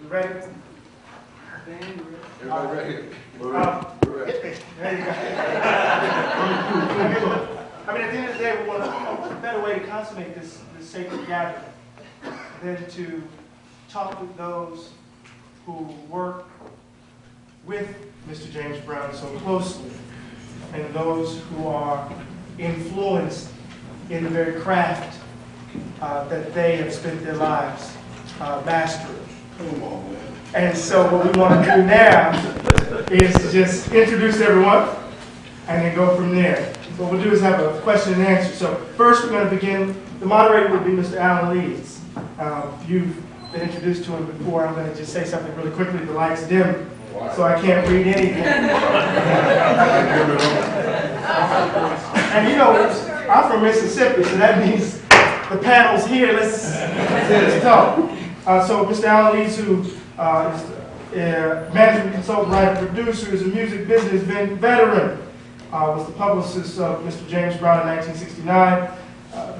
You ready? Everybody ready? There you go. I mean, at the end of the day, we want a better way to consummate this sacred gathering than to talk with those who work with Mr. James Brown so closely, and those who are influenced in the very craft that they have spent their lives mastering. Come on, man. And so what we want to do now is to just introduce everyone and then go from there. What we'll do is have a question and answer. So first we're going to begin. The moderator will be Mr. Alan Leeds. You've been introduced to him before. I'm going to just say something really quickly. The light's dim, so I can't read anything. And you know, I'm from Mississippi, so that means the panel's here. Let's talk. So Mr. Alan Leeds, who is a management consultant, writer, producer, is a music business veteran, was the publicist of Mr. James Brown in 1969,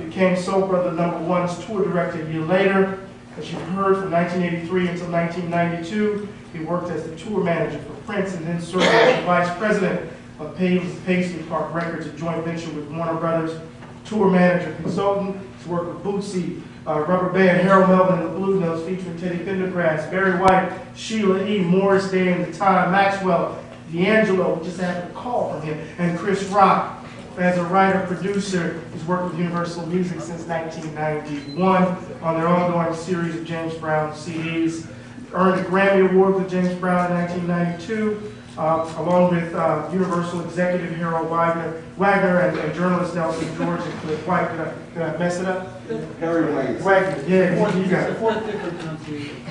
became Soul Brother #1's tour director a year later. As you've heard, from 1983 until 1992, he worked as the tour manager for Prince and then served as the vice president of Paisley Park Records, a joint venture with Warner Brothers, tour manager consultant. He's worked with Bootsy, Rubber Band, Harold Melvin and the Blue Notes, featuring Teddy Pendergrass, Barry White, Sheila E., Morris Day and the Time, Maxwell, D'Angelo, we just had a call from him, and Chris Rock. As a writer-producer, he's worked with Universal Music since 1991 on their ongoing series of James Brown CDs. Earned a Grammy Award with James Brown in 1992, along with Universal executive Harold Weinger and journalist Nelson George and Cliff White. Did I mess it up? Harry Weinger. Yeah, you got it.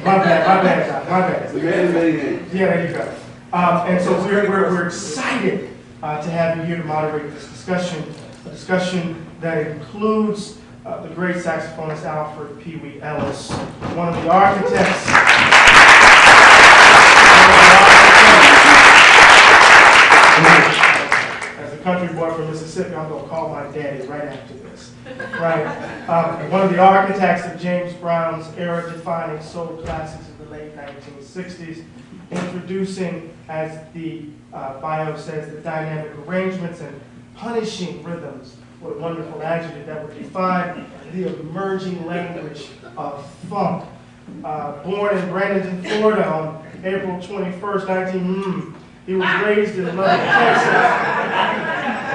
My bad. Yeah, there you go. And so we're excited to have you here to moderate this discussion, a discussion that includes the great saxophonist Alfred Pee Wee Ellis, one of the architects. As a country boy from Mississippi, I'm going to call my daddy right after this. Right? One of the architects of James Brown's era-defining soul classics of the late 1960s, introducing, as the bio says, the dynamic arrangements and punishing rhythms. What a wonderful adjective that would define the emerging language of funk. Born in Bradenton, Florida on April 21st, he was raised in Lubbock, Texas.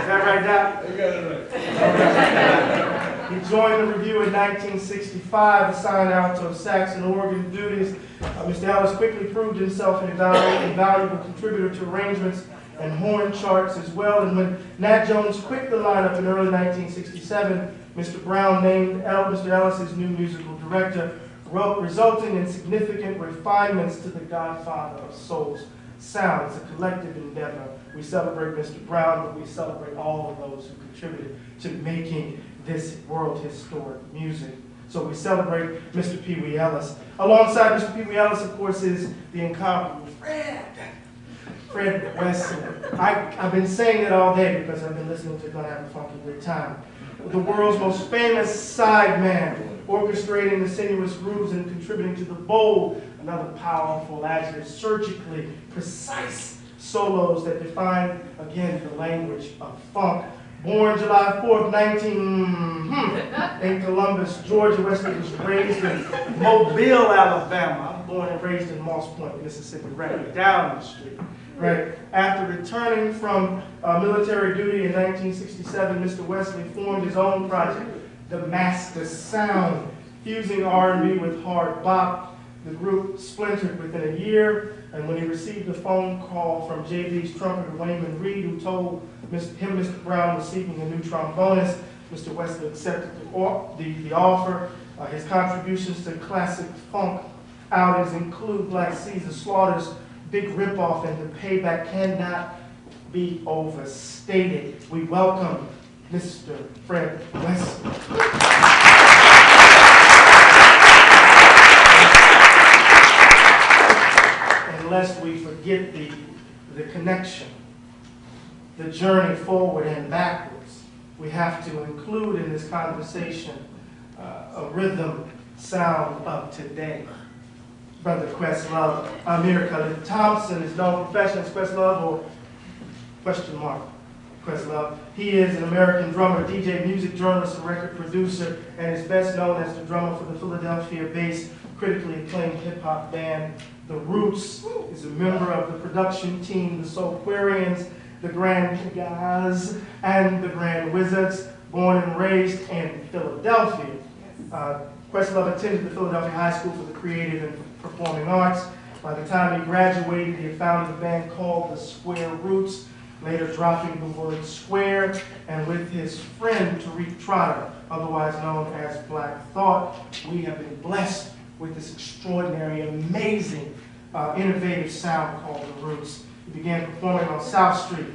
Is that right, Doc? You got it right. He joined the review in 1965, assigned alto sax and organ duties. Mr. Ellis quickly proved himself an invaluable contributor to arrangements and horn charts as well. And when Nat Jones quit the lineup in early 1967, Mr. Brown named Mr. Ellis his new musical director, resulting in significant refinements to the godfather of soul's sound. It's a collective endeavor. We celebrate Mr. Brown, but we celebrate all of those who contributed to making this world historic music. So we celebrate Mr. Pee Wee Ellis. Alongside Mr. Pee Wee Ellis, of course, is the incomparable Fred Wesley. I've been saying it all day because I've been listening to Gonna Have a Funky Good Time. The world's most famous sideman, orchestrating the sinuous grooves and contributing to the bold, another powerful adjective, surgically precise solos that define, again, the language of funk. Born July 4th, in Columbus, Georgia. Wesley was raised in Mobile, Alabama. I'm born and raised in Moss Point, Mississippi, right down the street. Right. After returning from military duty in 1967, Mr. Wesley formed his own project, the Master Sound, fusing R&B with hard bop. The group splintered within a year, and when he received a phone call from JB's trumpeter Wayman Reed, who told Mr. Brown was seeking a new trombonist, Mr. Wesley accepted the offer. His contributions to classic funk outings include Black Caesar, Slaughter's Big Ripoff, and The Payback cannot be overstated. We welcome Mr. Fred Wesley. Lest we forget the connection, the journey forward and backwards, we have to include in this conversation a rhythm sound of today. Brother Questlove. Ahmir-Khalib Thompson is known professionally as Questlove or question mark Questlove. He is an American drummer, DJ, music journalist, and record producer, and is best known as the drummer for the Philadelphia-based, critically acclaimed hip-hop band The Roots. He's a member of the production team, the Soulquarians, the Grand Pigas, and the Grand Wizards, born and raised in Philadelphia. Questlove attended the Philadelphia High School for the Creative and Performing Arts. By the time he graduated, he had founded a band called the Square Roots, later dropping the word square, and with his friend Tariq Trotter, otherwise known as Black Thought, we have been blessed with this extraordinary, amazing, innovative sound called The Roots. He began performing on South Street.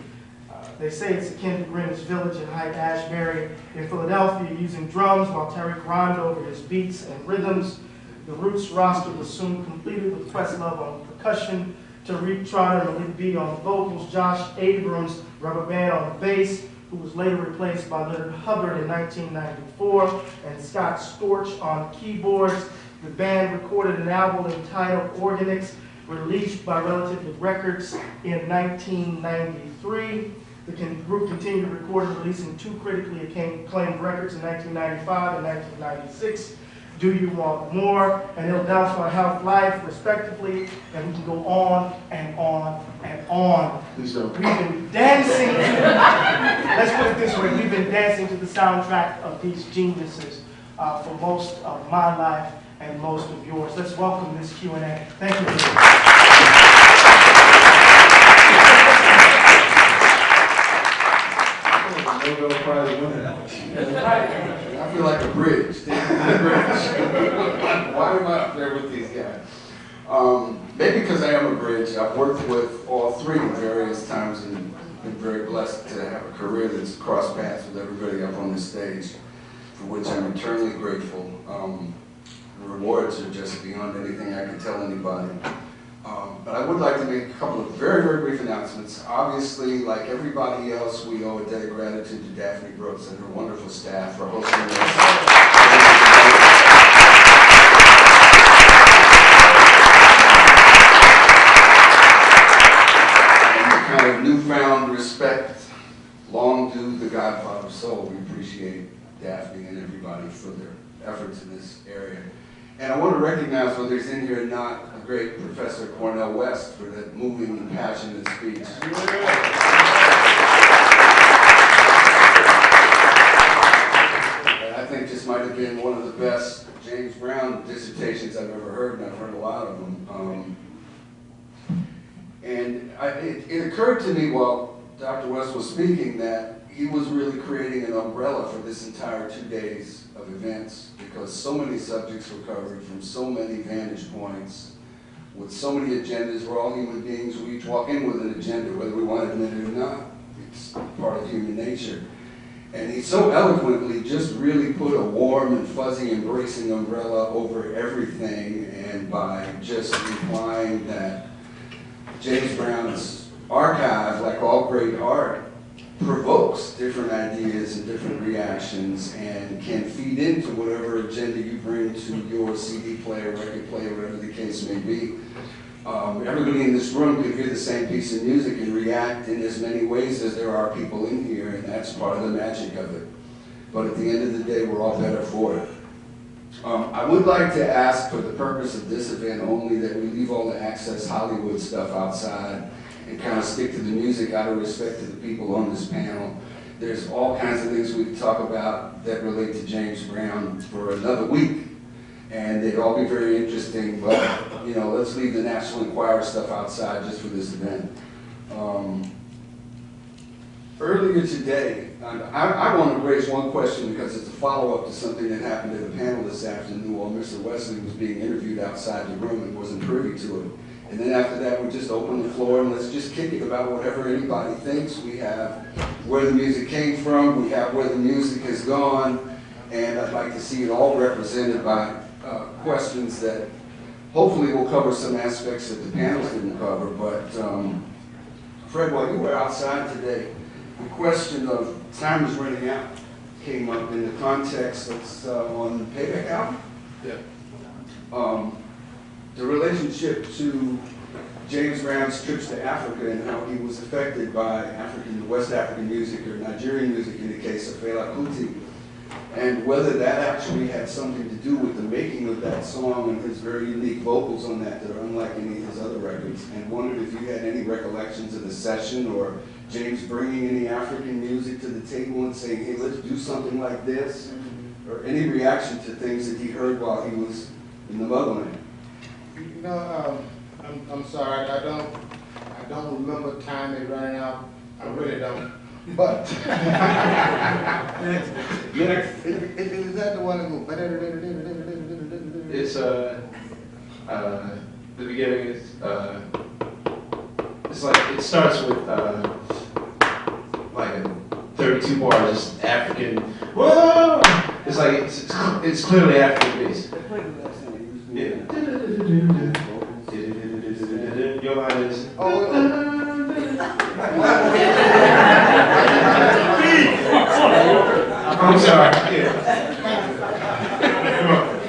They say it's akin to Greenwich Village and Haight-Ashbury in Philadelphia, using drums while Tariq rhymed over his beats and rhythms. The Roots roster was soon completed with Questlove on percussion, Tariq Trotter and Malik B on vocals, Josh Abrams, rubber band on the bass, who was later replaced by Leonard Hubbard in 1994, and Scott Storch on keyboards. The band recorded an album entitled Organics, released by Relative Records in 1993. The group continued recording and releasing two critically acclaimed records in 1995 and 1996. Do You Want More and Il Dalfa Health Life, respectively, and we can go on and on and on. We've been dancing, let's put it this way, we've been dancing to the soundtrack of these geniuses for most of my life and most of yours. Let's welcome this Q&A. Thank you. Nobel Prize winner. I feel like a bridge. Why am I up there with these guys? Maybe because I am a bridge. I've worked with all three various times and been very blessed to have a career that's crossed paths with everybody up on this stage, for which I'm eternally grateful. The rewards are just beyond anything I could tell anybody. But I would like to make a couple of very, very brief announcements. Obviously, like everybody else, we owe a debt of gratitude to Daphne Brooks and her wonderful staff for hosting this. And the kind of newfound respect, long due the Godfather of Soul. We appreciate Daphne and everybody for their efforts in this area. And I want to recognize, whether he's in here or not, a great Professor Cornel West for that moving and passionate speech. And I think this might have been one of the best James Brown dissertations I've ever heard, and I've heard a lot of them. It occurred to me while Dr. West was speaking that he was really creating an umbrella for this entire 2 days of events, because so many subjects were covered from so many vantage points, with so many agendas. We're all human beings. We each walk in with an agenda, whether we want to admit it or not. It's part of human nature. And he so eloquently just really put a warm and fuzzy embracing umbrella over everything, and by just implying that James Brown's archive, like all great art, provokes different ideas and different reactions and can feed into whatever agenda you bring to your CD player, record player, whatever the case may be. Everybody in this room could hear the same piece of music and react in as many ways as there are people in here, and that's part of the magic of it. But at the end of the day, we're all better for it. I would like to ask, for the purpose of this event only, that we leave all the Access Hollywood stuff outside and kind of stick to the music out of respect to the people on this panel. There's all kinds of things we could talk about that relate to James Brown for another week, and they'd all be very interesting, but let's leave the National Enquirer stuff outside just for this event. Earlier today, I want to raise one question because it's a follow-up to something that happened at the panel this afternoon while Mr. Wesley was being interviewed outside the room and wasn't privy to it. And then after that, we just open the floor and let's just kick it about whatever anybody thinks. We have where the music came from, we have where the music has gone, and I'd like to see it all represented by questions that hopefully will cover some aspects that the panels didn't cover. But Fred, while you were outside today, the question of time is running out came up in the context that's on the Payback album. Yeah. the relationship to James Brown's trips to Africa and how he was affected by West African music or Nigerian music in the case of Fela Kuti, and whether that actually had something to do with the making of that song and his very unique vocals on that are unlike any of his other records, and wondered if you had any recollections of the session or James bringing any African music to the table and saying, hey, let's do something like this, or any reaction to things that he heard while he was in the motherland. You know, I'm sorry, I don't remember time is running out. I really don't. But next. Is that the one that goes? It's the beginning is it's like it starts with like 32 bars, just African. Whoa! It's like it's clearly African based. Yeah. Your line is. I'm sorry. Yeah.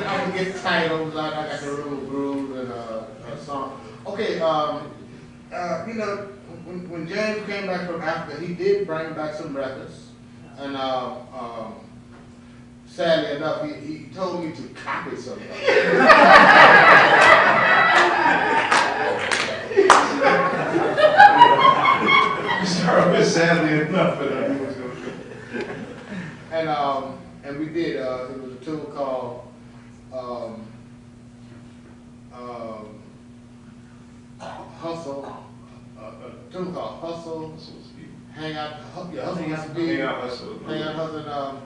I can get titles. I got the little groove and a song. Okay. You know, when James came back from Africa, he did bring back some records, and sadly enough, he told me to copy some of them. Sadly enough, but he was going to. And we did. It was a tool called Hustle. A tool called Hustle. Hang out. Yeah, Hustle used to be. Hang out, Hustle. Hang out, Hustle.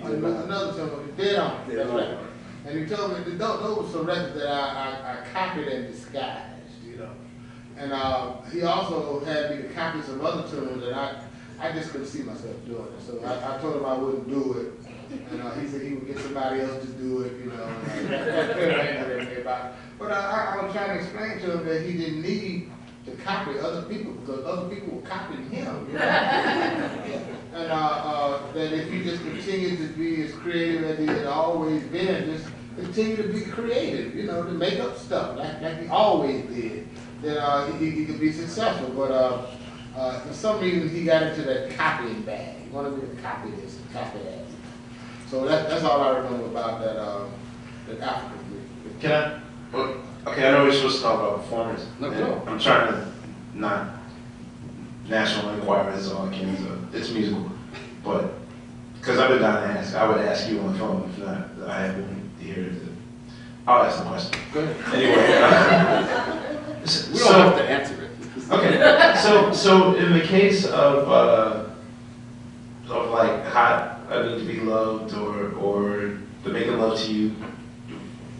Another tool. Dead on. That's right. And he told me that those were some records that I copied and disguised, you know. And he also had me to copy some other tunes, and I just couldn't see myself doing it. So I told him I wouldn't do it. And he said he would get somebody else to do it, you know. But I was trying to explain to him that he didn't need to copy other people because other people were copying him. You know? And that if he just continued to be as creative as he had always been, just continue to be creative, you know, to make up stuff like he always did, then he could be successful. But for some reason, he got into that copying bag. He wanted me to copy this and copy that. So that's all I remember about that African music. Can I? Okay, I know we're supposed to talk about performance. No. I'm trying to not National Enquirer is all I can. It's musical, but because I've been dying to ask, I would ask you on the phone. If not, I haven't here. I'll ask the question. Go ahead. Anyway, we don't have to answer it. Okay, so in the case of like Hot, I Need to Be Loved, or the Making Love to You,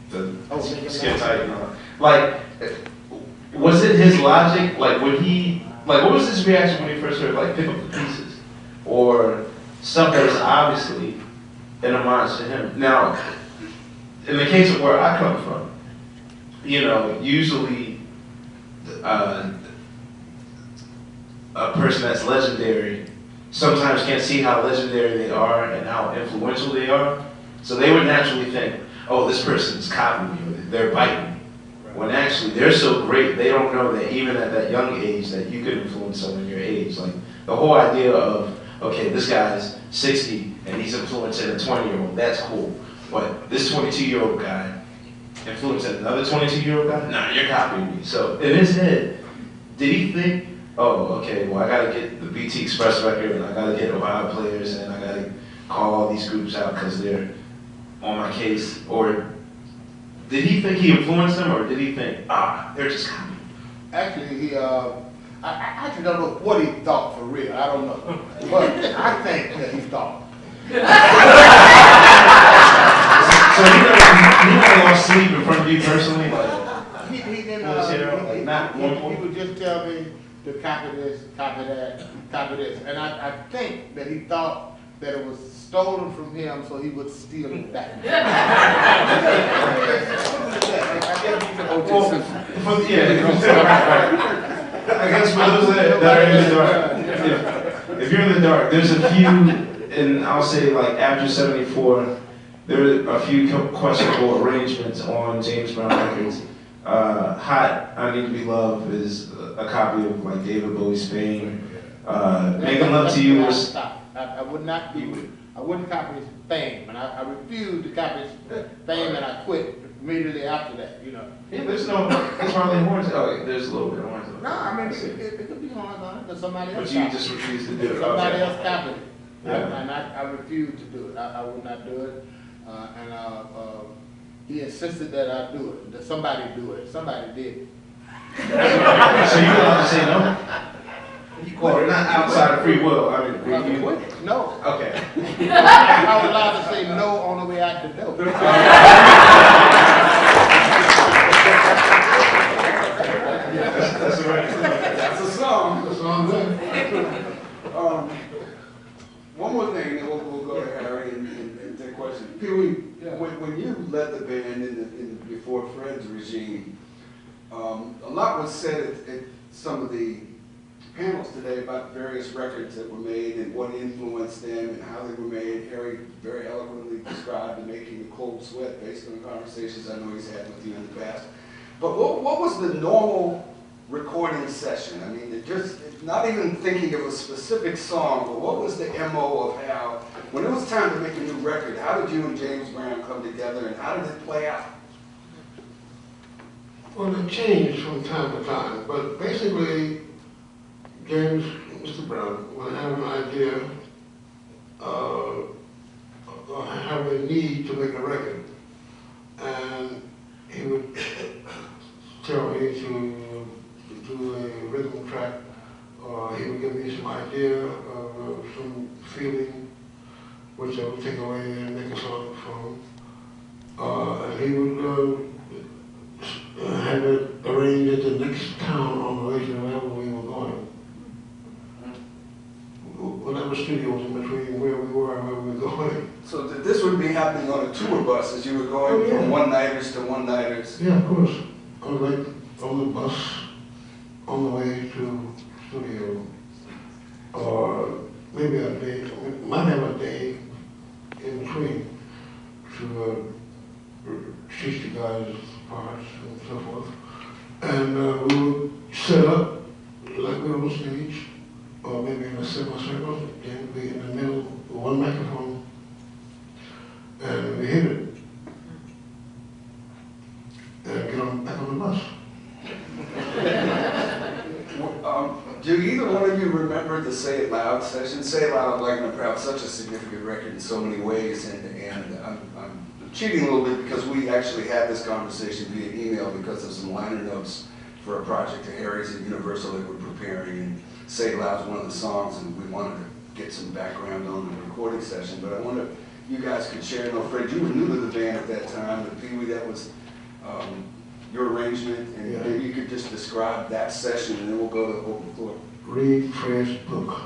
the Skin Tight, and all, like, was it his logic? Like, would he, like, what was his reaction when he first heard, like, Pick Up the Pieces, or stuff that is obviously an homage to him? Now, in the case of where I come from, you know, usually a person that's legendary sometimes can't see how legendary they are and how influential they are. So they would naturally think, oh, this person's copying me, or they're biting me. When actually they're so great, they don't know that even at that young age that you could influence someone your age. Like the whole idea of, okay, this guy's 60 and he's influencing a 20-year-old, that's cool. But this 22-year-old guy influencing another 22-year-old guy? Nah, you're copying me. So in his head, did he think, oh, okay, well, I gotta get the BT Express record, and I gotta get Ohio Players, and I gotta call all these groups out because they're on my case? Or did he think he influenced them, or did he think, they're just copying? Actually, I actually don't know what he thought for real. I don't know. But I think that he thought. So he never lost sleep in front of you personally? Like, He didn't. He would just tell me to copy this, copy that, copy this. And I think that he thought that it was stolen from him, so he would steal it back. yeah, I guess for those that are in the dark, if you're in the dark, there's a few, and I'll say like after 74, There are a few questionable arrangements on James Brown records. Hot, I Need to Be Loved is a copy of like David Bowie's Fame. Making Love to You was... I would not be, I wouldn't copy his Fame, and I refused to copy his Fame, and I quit immediately after that, you know. Yeah, there's hardly horns. Oh, wait, there's a little bit of horns. No, I mean, it could be horns on it, because somebody else But you copied just it. refuse to do it. Somebody Okay. else copied it. Yeah. And I refused to do it. I would not do it. He insisted that I do it, that somebody do it. Somebody did. So you allowed to say no? Well, not outside of free will. I mean, No. Okay. I was allowed to say no on the way out the door. That's right. That's a song. That's all I'm doing. One more thing, and then we'll go to Harry and take questions. Pee Wee, Yeah. when you led the band before Fred's regime, a lot was said at some of the panels today about various records that were made and what influenced them and how they were made. Harry very eloquently described the making of Cold Sweat based on conversations I know he's had with you in the past. But what was the normal recording session? I mean, not even thinking of a specific song, but what was the MO of how, when it was time to make a new record, how did you and James Brown come together and how did it play out? Well, it changed from time to time, but basically, James, Mr. Brown, would have an idea or have a need to make a record, and he would tell me to do a rhythm track, or he would give me some idea of some feeling, which I would take away and make a song from. And he would have it arranged at the next town on the way to wherever we were going. Whatever studio was in between where we were and where we were going. So this would be happening on a tour bus as you were going from one-nighters to one-nighters? Yeah, of course. On the bus, on the way to studio. Or maybe a day, might have a day in between to teach the guys parts and so forth. And we would set up like we were on stage, or maybe in a semicircle, and be in the middle with one microphone, and we hit it, and get on back on the bus. Do either one of you remember the Say It Loud session? Say It Loud, like I'm proud, such a significant record in so many ways, and I'm cheating a little bit because we actually had this conversation via email because of some liner notes for a project that Harry's at Universal that we're preparing, and Say It Loud is one of the songs, and we wanted to get some background on the recording session, but I wonder if you guys could share. No, Fred, you were new to the band at that time, but Pee Wee, that was your arrangement, and Yeah. maybe you could just describe that session, and then we'll go to open floor. Read Fred's book.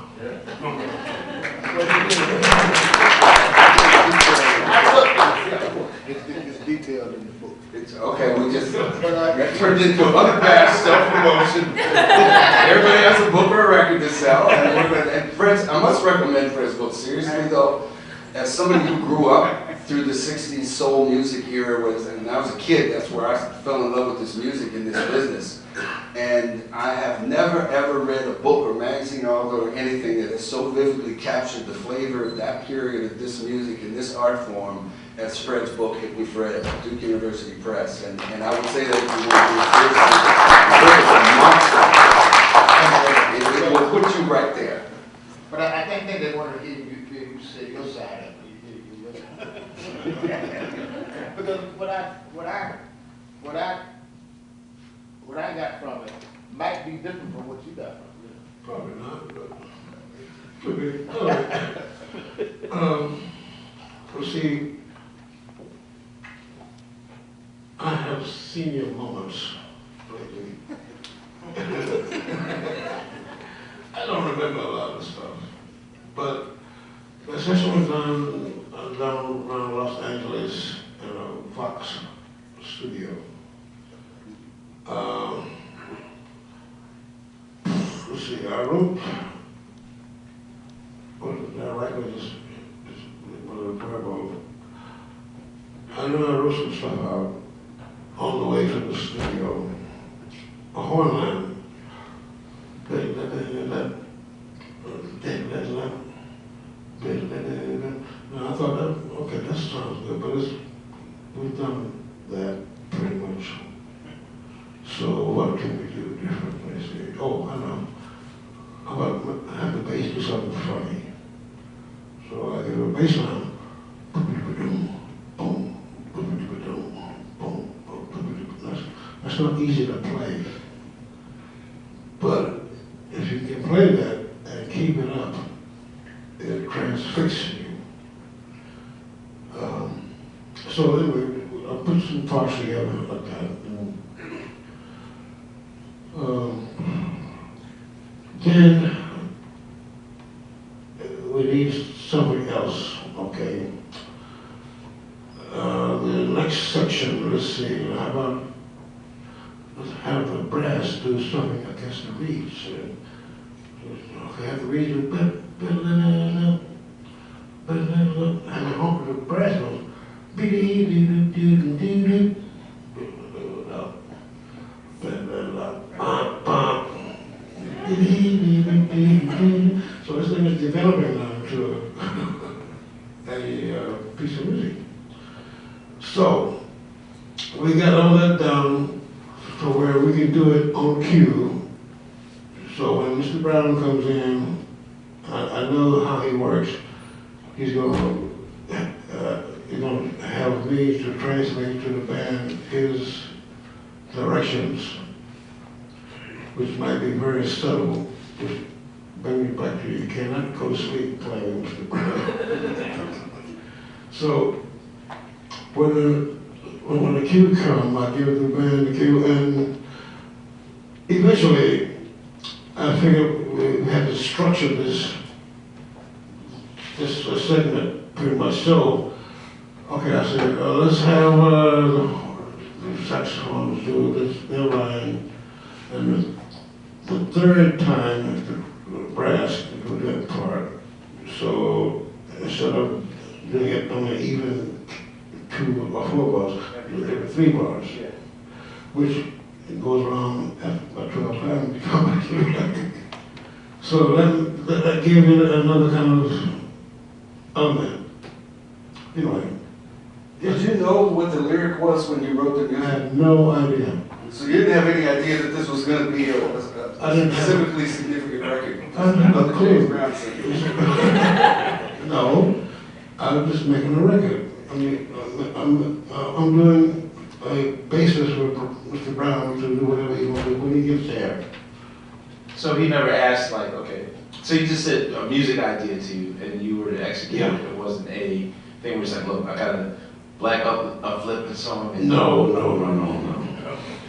It's detailed in the book. It's okay, we just got turned into another bad self-promotion. Everybody has a book or a record to sell, and Fred's, I must recommend Fred's book. Seriously though, as somebody who grew up through the 60s soul music era, and I was a kid, that's where I fell in love with this music and this business. And I have never ever read a book or magazine article or anything that has so vividly captured the flavor of that period of this music and this art form as Fred's book, Hit Me Fred, at Duke University Press. And I would say that if you want to do it, it will put you right there. But I can't think they want to hear you say your side of it. Because what I got from it might be different from what you got from it. Probably not, but could be. Well, see, I have senior moments lately. I don't remember a lot of stuff, but the session was done down around Los Angeles in a Fox studio. Let's see, I wrote, what did I write was just a verbal. horn line. And I thought, okay, that sounds good, but we've done that pretty much. So what can we do differently? Say, oh, I know. How about have the bass do something funny? So I give a bass line. That's not easy to play. But if you can play that and keep it up, it transfixes you. So anyway, I put some parts together like that. Then we need something else, okay? The next section, let's see, how about let's have the brass do something against the reeds. Okay, have the reeds do and I hope the brass goes so this thing is developing now into a piece of music. So we got all that down to where we can do it on cue. So when Mr. Brown comes in, I know how he works. He's going to have me to translate to the band his directions, which might be very subtle. Just bring me back to you cannot go to sleep playing Mr. Brown. So when the cue comes, I give the band the cue, and eventually I figured we had to structure this segment pretty much so. Okay, I said, let's have the saxophones do this, their line, and the third time the brass do that part. So instead of doing it on an even 2 or 4 bars, we did 3 bars, which goes around after 12 times. Come back to so that gave it another kind of element. Anyway. Did you know what the lyric was when you wrote the music? I had no idea. So you didn't have any idea that this was going to be a specifically significant record? I didn't have a clue. Brown No, I was just making a record. I mean, I'm doing a basis with Mr. Brown to do whatever he wants to do when he gets there. So he never asked, like, okay, so you just said a music idea to you and you were to execute it. It wasn't a thing where you said, look, I got a black uplifting song. And No.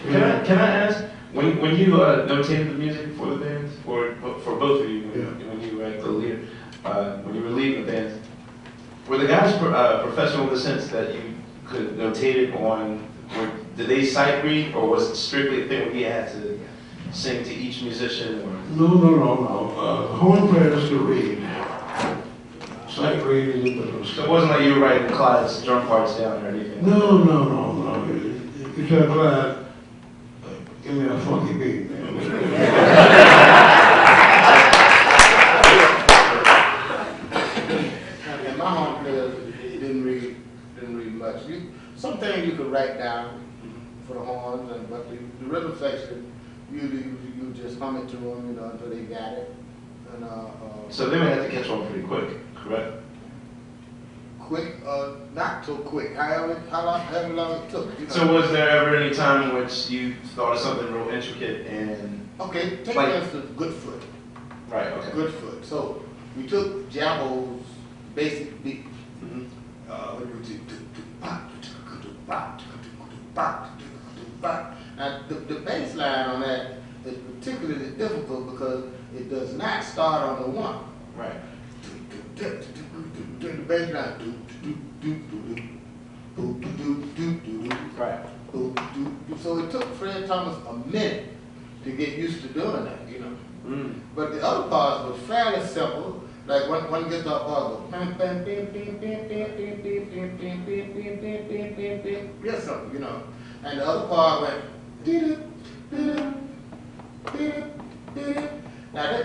Can I ask, when you notated the music for the bands, for both of you, when you were the leader, when you were leading the bands, were the guys professional in the sense that you could notate it on, did they sight read, or was it strictly a thing where you had to sing to each musician? Or? No. The horn players could read. Sight read is a bit of a So it wasn't like you were writing Clyde's drum parts down or anything? No. You tell Clyde, give me a funky beat, man. And my horn players didn't read much. Some things you could write down for the horns, but the rhythm section, you just hum it to them, until they got it. And so they would have to catch on pretty quick, correct? Quick, not so quick. However long it took. So was there ever any time in which you thought of something real intricate and... Okay, take like, for instance, Goodfoot. Right, okay. Goodfoot. So we took Jabo's basic beat. Now the bass line on that is particularly difficult because it does not start on the 1. Right. The bass line. Right. So it took Fred Thomas a minute to get used to doing that, But the other parts were fairly simple. Like one guitar part goes, real simple, And the other part went,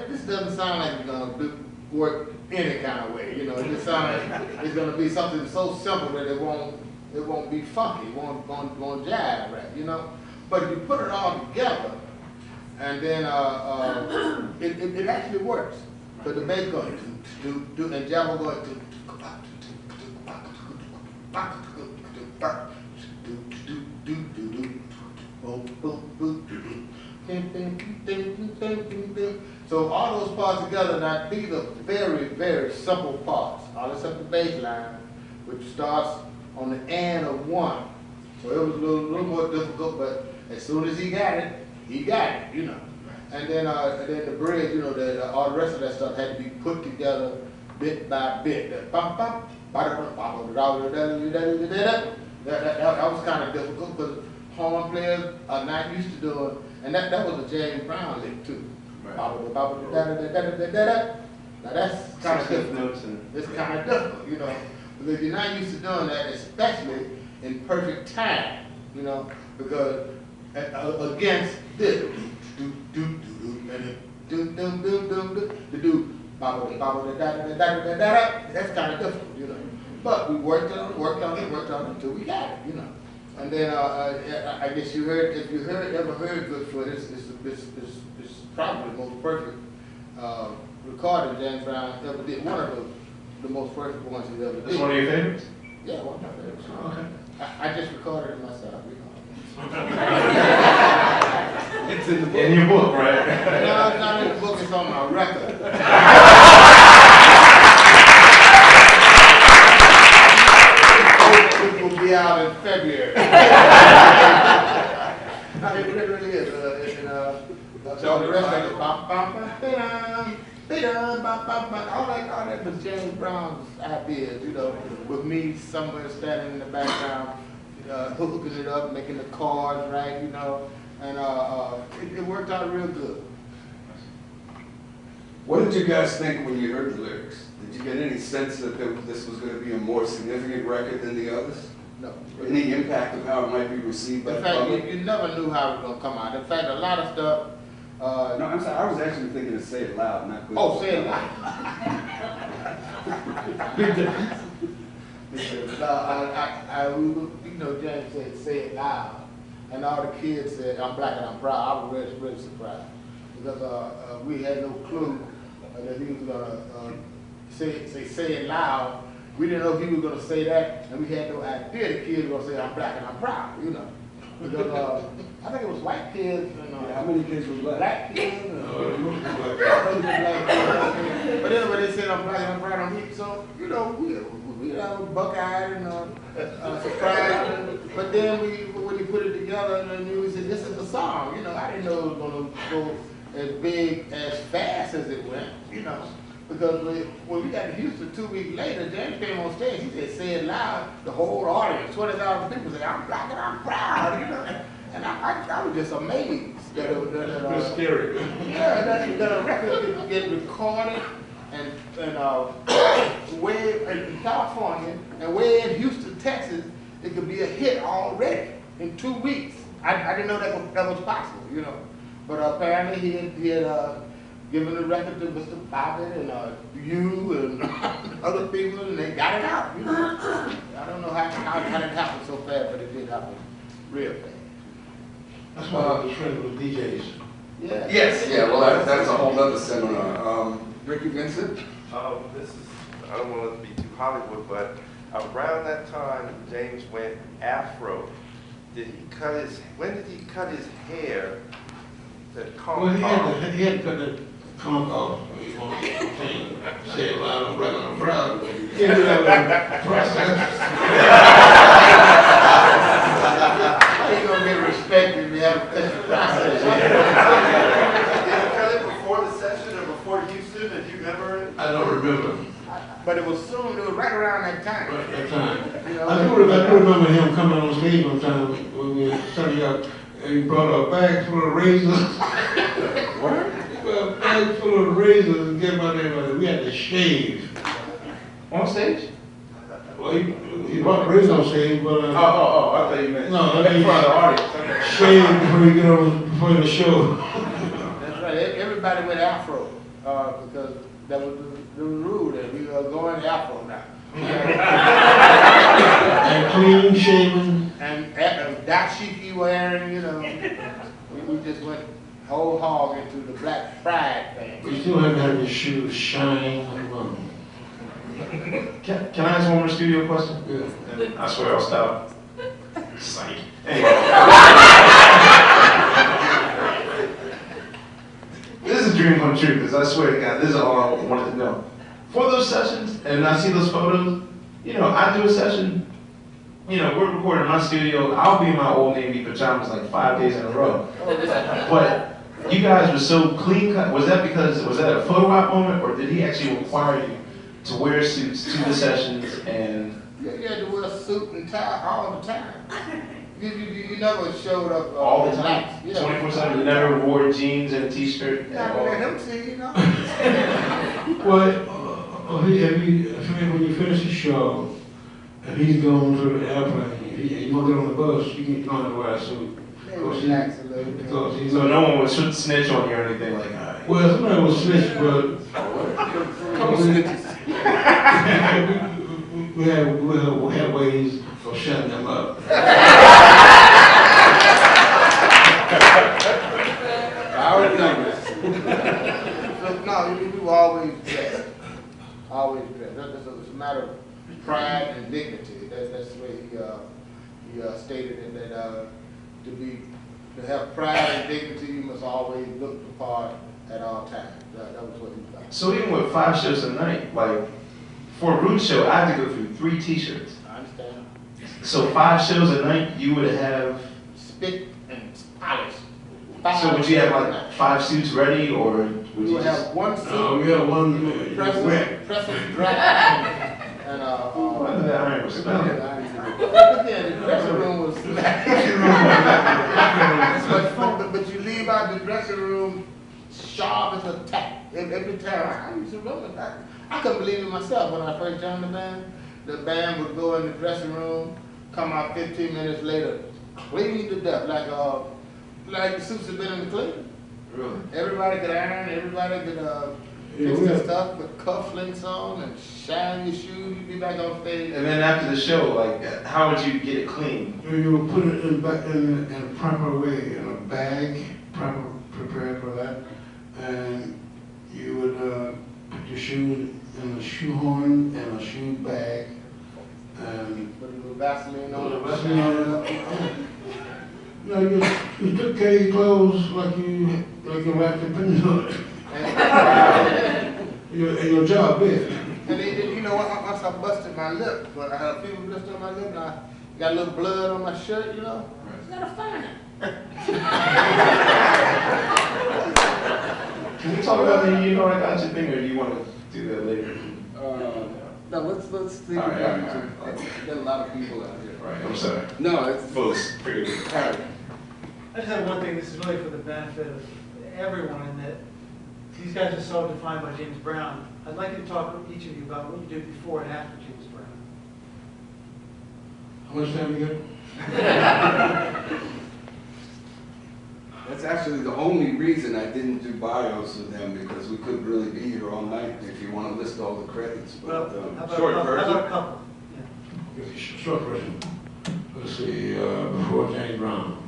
this doesn't sound like it's gonna work any kind of way. You know, it just sounds like it's gonna be something so simple that it won't be funky, it won't jive right, you know. But if you put it all together, and then it actually works. But the bass going do and jam going so all those parts together, now these are very, very simple parts. All except the bass line, which starts on the end of one. So it was a little more difficult, but as soon as he got it, you know. And then the bridge, you know, all the rest of that stuff had to be put together bit by bit. That was kind of difficult because horn players are not used to doing, and that was a James Brown lick too. Right. Now that's kind of difficult. It's kind of difficult, you know, because you're not used to doing that, especially in perfect time, you know, because against this, that's kind of difficult, you know. But we worked on it until we got it, you know. And then I guess if you ever heard Goodfoot, it's probably the most perfect recording James Brown ever did. One of the most perfect ones he ever did. That's one of your favorites? Yeah, one of my favorites. Oh, okay. I just recorded it myself, you know. It's in your book, right? No, it's not in the book, it's on my record. It will be out in February. It really is. So the rest of it, all that was James Brown's ideas, you know, with me somewhere standing in the background, hooking it up, making the chords right, you know, and it worked out real good. What did you guys think when you heard the lyrics? Did you get any sense that this was going to be a more significant record than the others? No. Any impact of how it might be received by the In fact, public? you never knew how it was going to come out. In fact, a lot of stuff. No, I'm sorry. I was actually thinking to say it loud, not good. Oh, say it loud. Big difference. You know, James said, say it loud. And all the kids said, I'm black and I'm proud. I was really surprised. Because we had no clue that he was going to say it loud. We didn't know if he was going to say that, and we had no idea the kids were going to say, I'm black and I'm proud, you know. Because I think it was white kids and How many kids were black? black kids. But anyway, they said I'm black and I'm proud of me. So, you know, we buck-eyed and surprised. But then when we put it together, and we said, this is the song. You know, I didn't know it was going to go as big, as fast as it went, you know. Because when we got to Houston 2 weeks later, James came on stage, he said, say it loud, the whole audience, 20,000 people said, I'm black and I'm proud, you know. And I was just amazed that it was scary. Yeah, that a record could get recorded and way in California and way in Houston, Texas, it could be a hit already in 2 weeks. I didn't know that was possible, you know. But apparently he had given the record to Mr. Bobbitt and you and other people, and they got it out. You know? I don't know how it happened so fast, but it did happen real fast. That's why I was friends with DJs. Yeah. Yes. Yeah. Well, that's a whole other seminar. Ricky Vincent. I don't want it to be too Hollywood, but around that time, James went Afro. When did he cut his hair? Well, he had to cut the conk off. He wanted to say it loud and black and I'm proud. He ended up in the process. He's going to get respected if you have to cut the process. Did he cut it before the session or before Houston? Did you remember? I don't remember. But it was right around that time. Right at that time. You know, I do remember him coming on stage one time when we were setting up, and he brought a bag full of razors. What? He brought a bag full of razors and gave my name. We had to shave. On stage? Well, he brought razors on stage, but I thought you meant no, in front of the audience. shave before you get on before the show. that's right. Everybody went Afro. because that was the rule that we are going afro now. And clean shaven. And dashiki wearing, you know, we just went whole hog into the Black Pride thing. But you still have to have your shoes shine like a bum. Can I ask one more studio question? Yeah. And I swear I'll stop. Psych. Anyway. This is a dream come true, because I swear to God, this is all I wanted to know. For those sessions, and I see those photos, you know, I do a session, you know, we're recording in my studio, I'll be in my Old Navy pajamas like 5 days in a row. But you guys were so clean cut. Was that a photo op moment, or did he actually require you to wear suits to the sessions and? Yeah, you had to wear a suit and tie all the time. You never showed up All the time? nights, you know. 24/7, you never wore jeans and a t-shirt? Yeah, but let him see, you know. Well, when you finish the show, and he's going to the airplane, you want to get on the bus, you don't have to wear a suit. They relax a little bit. Because he's So no one would snitch on you or anything like that? well, somebody was snitch, but we had ways of shutting them up. I already know that. No, we were always dressed. Always dressed. It's a matter of pride and dignity. That's the way he stated it, that to have pride and dignity, you must always look the part at all times. That was what he was like. So even with 5 shows a night, like for a root show, I had to go through 3 t-shirts. I understand. So 5 shows a night, you would have. Spit and polish. So would you have like 5 suits ready, or would We you would just? have one suit, We had one press and drag, and Whether that iron was smelling. again, the dressing room was much fun, but you leave out the dressing room sharp as a tack. Every time I used to remember that. I couldn't believe it myself when I first joined the band. The band would go in the dressing room, come out 15 minutes later, clean to death, like the suits had been in the clean. Really? Everybody could iron, everybody could fix their stuff, put cufflinks on and shine your shoes, you'd be back on stage. And then after the show, like, how would you get it clean? You would put it in a proper way, in a bag, prepared for that, and you would put your shoes in a shoehorn and a shoe bag, and Put a little Vaseline on it. you know, you took care of your clothes like you wrapped your pins on it. And your job did. And then, you know, once I busted my lip, but I had a fever blister on my lip, and I got a little blood on my shirt, you know, it's not a fine. Can we talk about the you know I got you thing, or do you want to do that later? No, let's think All right, about all it. right. There's a lot of people out here. Right, I'm sorry. No, it's, Folks, forgive me. Harry. I just have one thing, this is really for the benefit of everyone, in that these guys are so defined by James Brown. I'd like you to talk to each of you about what you did before and after James Brown. How much time you got? That's actually the only reason I didn't do bios with them, because we couldn't really be here all night if you want to list all the credits. Well, But how about short a couple? version. How about a couple? Yeah. Okay, short version. Let's see, before James Brown.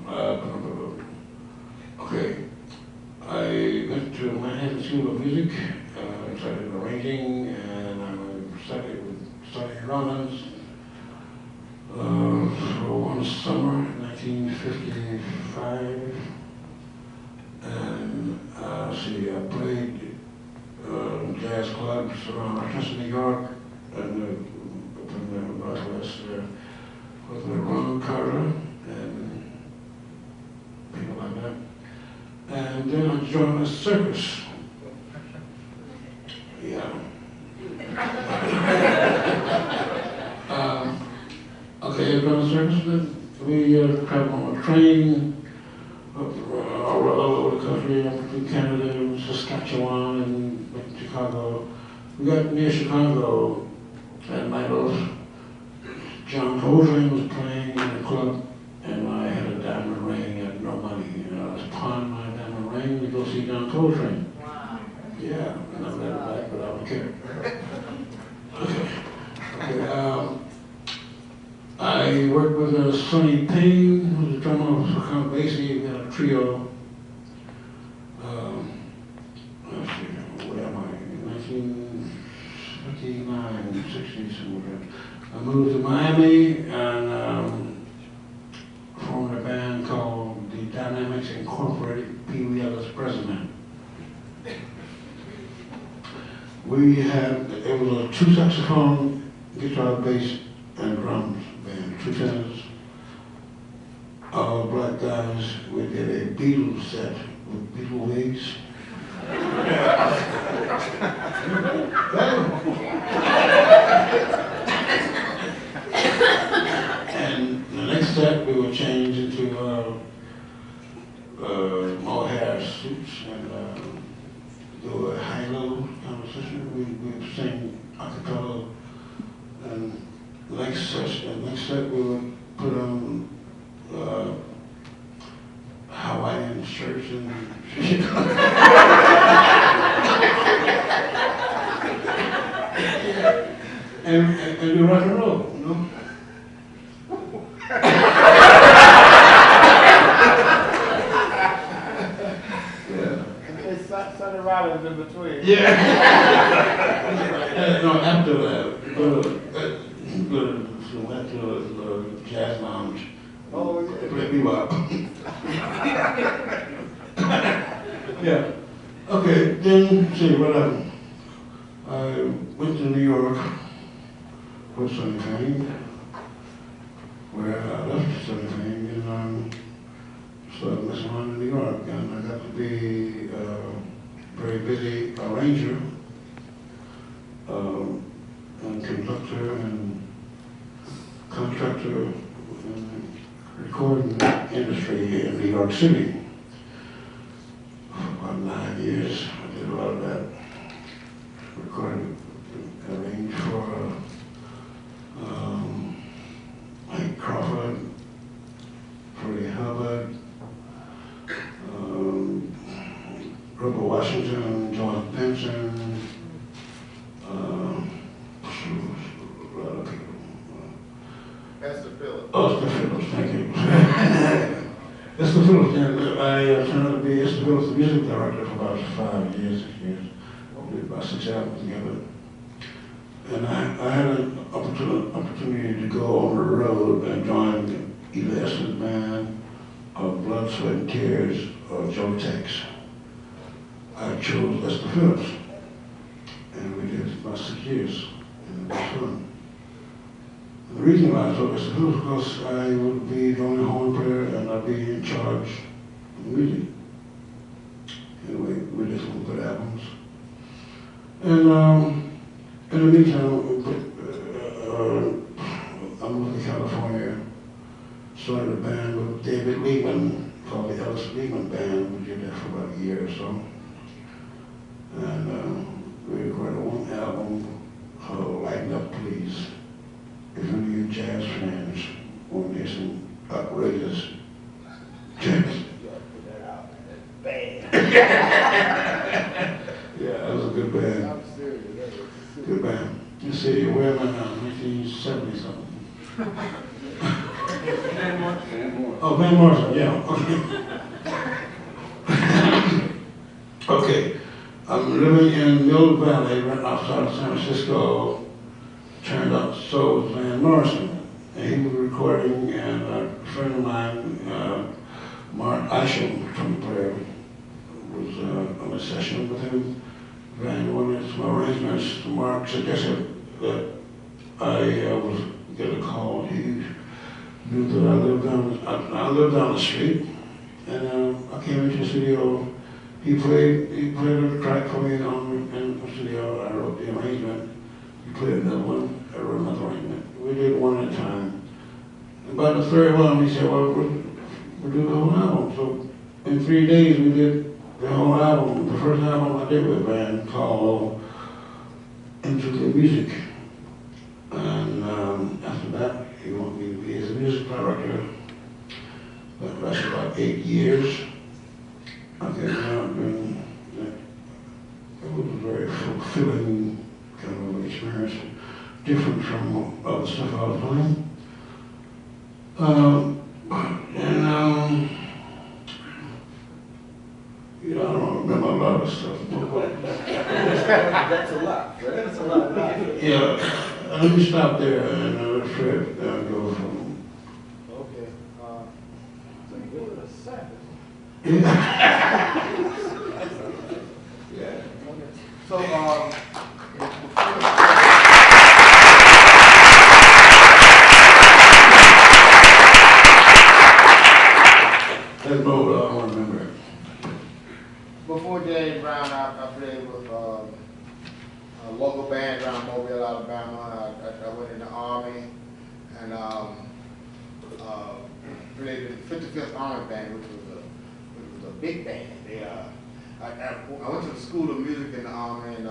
Okay, I went to Manhattan School of Music, started arranging, and I started studying Rollins for one summer, 1955. And I played jazz clubs around Princeton, New York, and up in the Northwest with Ron Carter and people like that. And then I joined a circus. Yeah. Okay, I joined a circus. Then we traveled on a train all over the country, up to Canada, Saskatchewan, and Chicago. We got near Chicago that night. John Coltrane was playing in the club, and I had a diamond ring and no money. I was pawned my diamond ring to go see John Coltrane. Wow. Yeah, I'm not Reelblack, but I don't care. Okay, I worked with Sonny Payne, who's the drummer for Count Basie. We had a trio. Let's see, where am I? 1959, 60, somewhere. I moved to Miami and formed a band called the Dynamics Incorporated, Pee Wee Ellis president. We had, it was a 2 saxophone, guitar, bass, and drums band, 2 tenors, all black guys. We did a Beatles set with Beatle wigs. And the next set we would change into mohair suits and do a high-low conversation. We would sing a cappella, and the next set we would put on Hawaiian shirts and and do rock and roll, you know? It's Sonny Rollins in between. Yeah. No, after that, go to the jazz lounge. Oh, yeah. Play bebop. Yeah. Okay, then, see, what happened? I went to New York with Sonny Payne, where I left Sonny Payne and started messing around in New York, and I got to be a very busy arranger, and conductor and contractor in the recording industry in New York City. For about 9 years, I did a lot of that. Recorded, arranged for Mike Crawford, Freddie Hubbard, Grover Washington, George Benson, a lot of people. Esther Phillips. Oh, Esther Phillips, thank you. Esther Phillips, and I turned out to be Esther Phillips, the music director for about 5 years, 6 years. We did about 6 albums together. And I had an opportunity to go on the road and join either Esther's band or Blood, Sweat and Tears or Joe Tex. I chose Esther Phillips, and we did about 6 years, and it was fun. And the reason why I chose Esther Phillips was because I would be the only horn player and I'd be in charge of the music. Anyway, we did some good albums. And in the meantime, I moved to California, started a band with David Lehman called the Ellis Lehman Band. We did that for about a year or so. And we recorded one album called Lighten Up Please. If any of you jazz fans want to hear some outrageous jazz. Yeah, that was a good band. I'm serious. Good band. You see, where am I now? 1970 something. Oh, Van Morrison, yeah, okay. Okay, I'm living in Mill Valley, right outside of San Francisco. Turned out so was Van Morrison. And he was recording, and a friend of mine, Mark Isham, trumpet player, was on a session with him. Van wanted some arrangements. Mark suggested that I was get a call. He knew that I lived down the street, and I came into the studio. He played a track for me in the studio. I wrote the arrangement. He played another one. I wrote another arrangement. We did one at a time. And by the third one, he said, "Well, we'll do the whole album." So in 3 days, we did the whole album. The first album I did with a band called Into the Music. And after that, he wanted me to be his music director. That lasted about 8 years. Okay, now it fulfilling kind of experience, different from other stuff I was doing. You know, I don't remember a lot of stuff. That's a lot, Fred. That's a lot. Yeah, let me stop there and let Fred go from. Okay, so you give it a second. Yeah. So, That's both I don't remember. before James Brown, I played with a local band around Mobile, Alabama. I went in the Army and played in the 55th Army Band, which was a big band. I went to the School of Music in the Army, and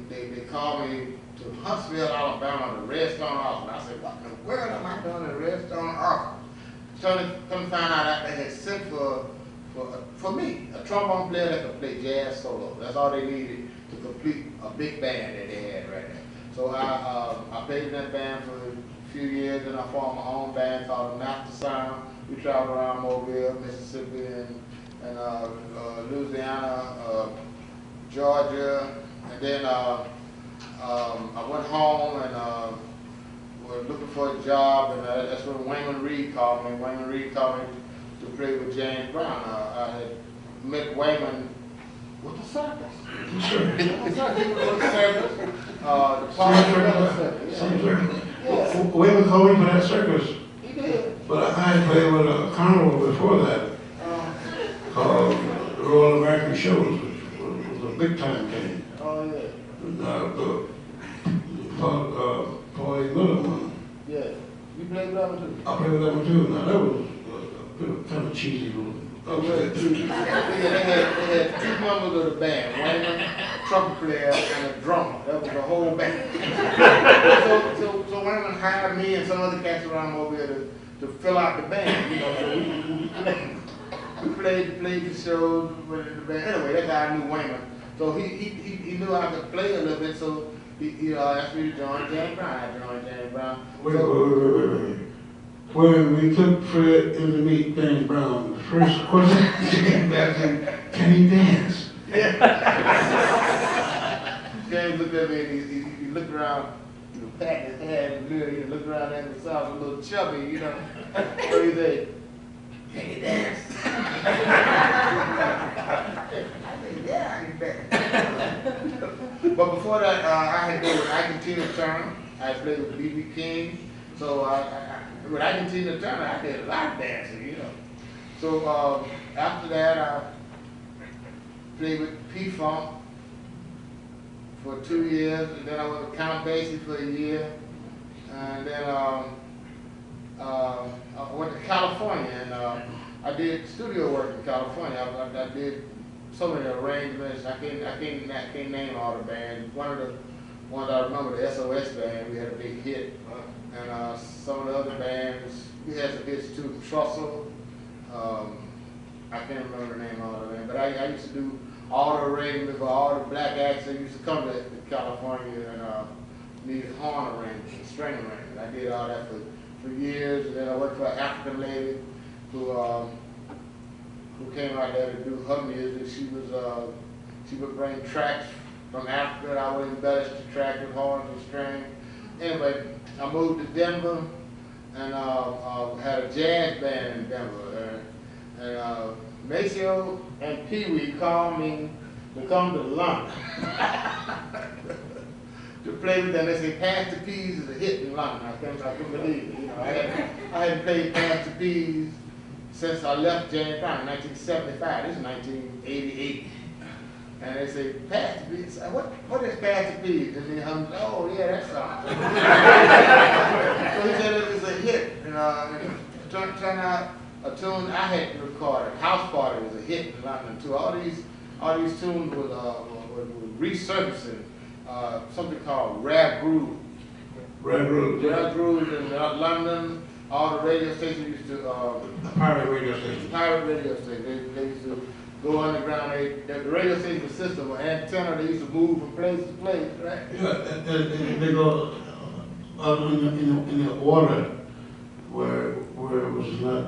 they called me to Huntsville, Alabama, the Redstone Office. And I said, what in the world am I doing in the Redstone Office? Come to find out that they had sent for me, a trombone player that could play jazz solo. That's all they needed to complete a big band that they had right there. So I played in that band for a few years, and I formed my own band called the Master Sound. We traveled around Mobile, Mississippi, and Louisiana, Georgia, and then I went home and was looking for a job, and that's when Wayman Reed called me. Wayman Reed called me to play with James Brown. I had met Wayman with the circus. Sure. With the circus. The Paul Circus. Yeah. Wayman called me for that circus, He did. but I had played with a carnival before that called the Royal American Shows, which was a big time game. Oh, yeah. Paul Miller one. Yeah. You played with that one too? I played with that one too. Now that was kind of cheesy little. They had two members of the band, Wayman, trumpet player, and a drummer. That was the whole band. so Wayman hired me and some other cats around Mobile to fill out the band. You know, so we played the shows with the band. Anyway, that's how I knew Wayman. So he knew I could play a little bit, so he asked me to join James Brown. I joined James Brown. Wait. When we took Fred in to meet James Brown, the first question he came back and said, can he dance? James looked at me and he looked around, patting his head in the mirror, he looked around at himself, a little chubby, you know. So he said, can you dance? I said, yeah, I can dance. But before that, I had been with Ike and Tina Turner. I played with B.B. King. So with Ike and Tina Turner, I did a lot of dancing, you know. So after that, I played with P-Funk for 2 years, and then I went with Count Basie for a year, and then I went to California, and I did studio work in California. I did so many arrangements. I can't name all the bands. One of the ones I remember, the SOS band, we had a big hit, and some of the other bands, we had some hits too. Trussell, I can't remember the name of all the bands, but I used to do all the arrangements for all the black acts that used to come to California and needed horn arrangements, string arrangements. I did all that for years, and then I worked for an African lady who came out there to do her music. She would bring tracks from Africa, and I would embellish the track with horns and strings. Anyway, I moved to Denver and had a jazz band in Denver. And Maceo and Pee Wee called me to come to London to play with them. They say Pass the Peas is a hit in London. I couldn't believe it. You know, I hadn't played Pass the Peas since I left James Brown in 1975. This is 1988. And they say, Pass the Peas. What is Pass the Peas? And he hums, oh yeah, that song. So he said it was a hit. And turned out a tune I had recorded, House Party, was a hit in London too. All these tunes were resurfacing something called rap groove. Red Rose. Rap groove in London. All the radio stations used to Pirate radio station. pirate radio stations. They used to go underground. The radio station system, an antenna, they used to move from place to place, right? Yeah, they go out in the water where it was not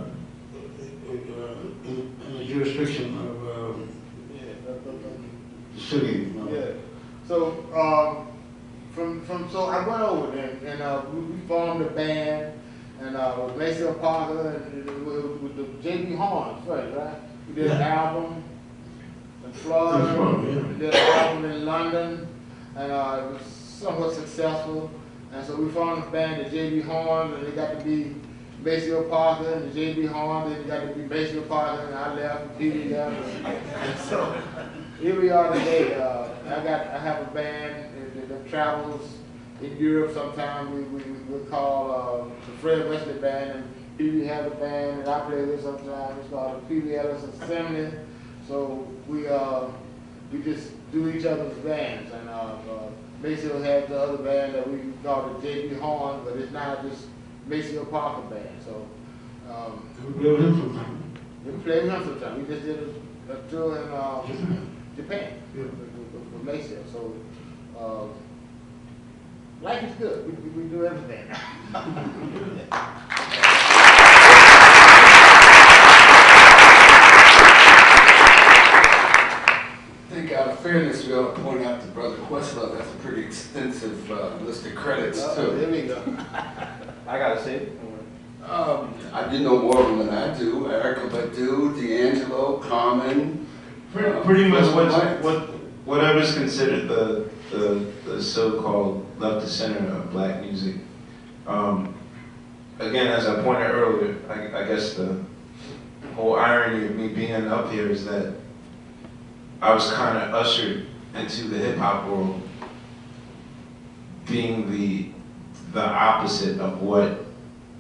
in the jurisdiction of the city. You know? Yeah. So so I went over there and we formed a band and with Maceo Parker and with the J.B. Horns first, right? We did an album in Florida, we did an album in London, and it was somewhat successful. And so we formed a band, the J.B. Horns, and they got to be Maceo Parker and the J.B. Horns, and they got to be Maceo Parker, and I left, and Petey left. And so here we are today. I have a band that travels in Europe sometimes. We call the Fred Wesley Band, and Petey has a band that I play with sometimes. It's called the Petey Ellis Assembly. So we just do each other's bands, and Maceo has the other band that we call the J.B. Horns, but it's now just Maceo Parker Band. So we play with him sometime. we play with him sometime. We just did a tour in Japan with Maceo. So life is good. We do everything. I think out of fairness, we ought to point out to Brother Questlove that's a pretty extensive list of credits too. There we go. I gotta say it. I didn't know more of them than I do. Erica Badu, D'Angelo, Carmen. Pretty much whatever's considered the so-called left to center of black music. Again, as I pointed earlier, I guess the whole irony of me being up here is that I was kind of ushered into the hip hop world being the opposite of what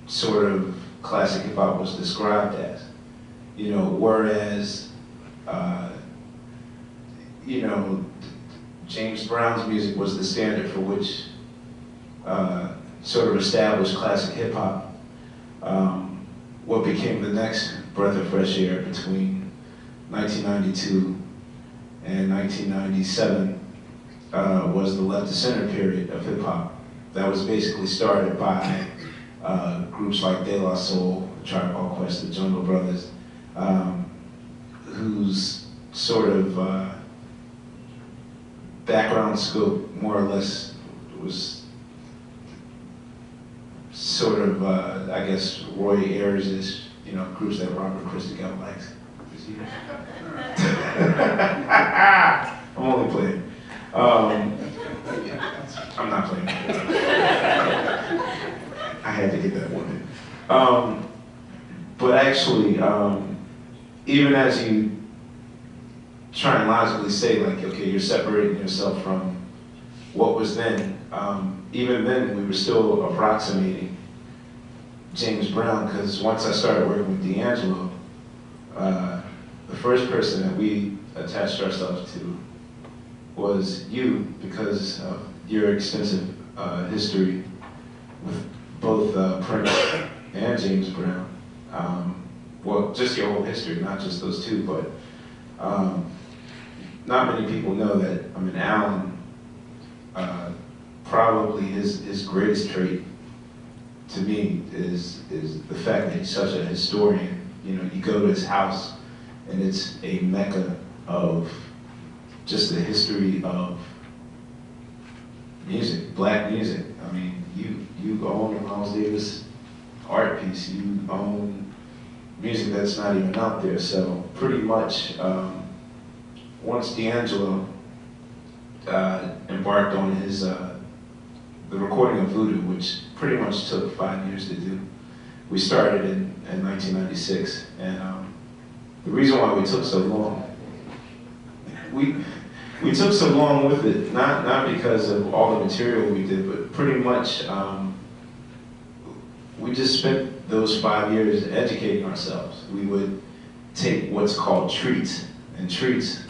sort of classic hip hop was described as. You know, whereas you know, James Brown's music was the standard for which sort of established classic hip hop. What became the next breath of fresh air between 1992 and 1997 was the left to center period of hip hop. That was basically started by groups like De La Soul, Tribe Called Quest, the Jungle Brothers, whose sort of background scope, more or less, was sort of, I guess, Roy Ayers-ish, you know, groups that Robert Christgau likes. I'm only playing. I'm not playing. I had to get that one in. But actually, even as you try and logically say, like, okay, you're separating yourself from what was then, even then we were still approximating James Brown, because once I started working with D'Angelo, the first person that we attached ourselves to was you, because of your extensive history with both Prince and James Brown. Well, just your whole history, not just those two, but not many people know that, I mean, Alan, probably his greatest trait to me is the fact that he's such a historian. You know, you go to his house and it's a mecca of just the history of music, black music. I mean, you own a Miles Davis art piece, you own music that's not even out there. So pretty much, once D'Angelo embarked on his the recording of Voodoo, which pretty much took 5 years to do, we started in 1996, and the reason why we took so long, we took so long with it, not because of all the material we did, but pretty much we just spent those 5 years educating ourselves. We would take what's called treats, and treats,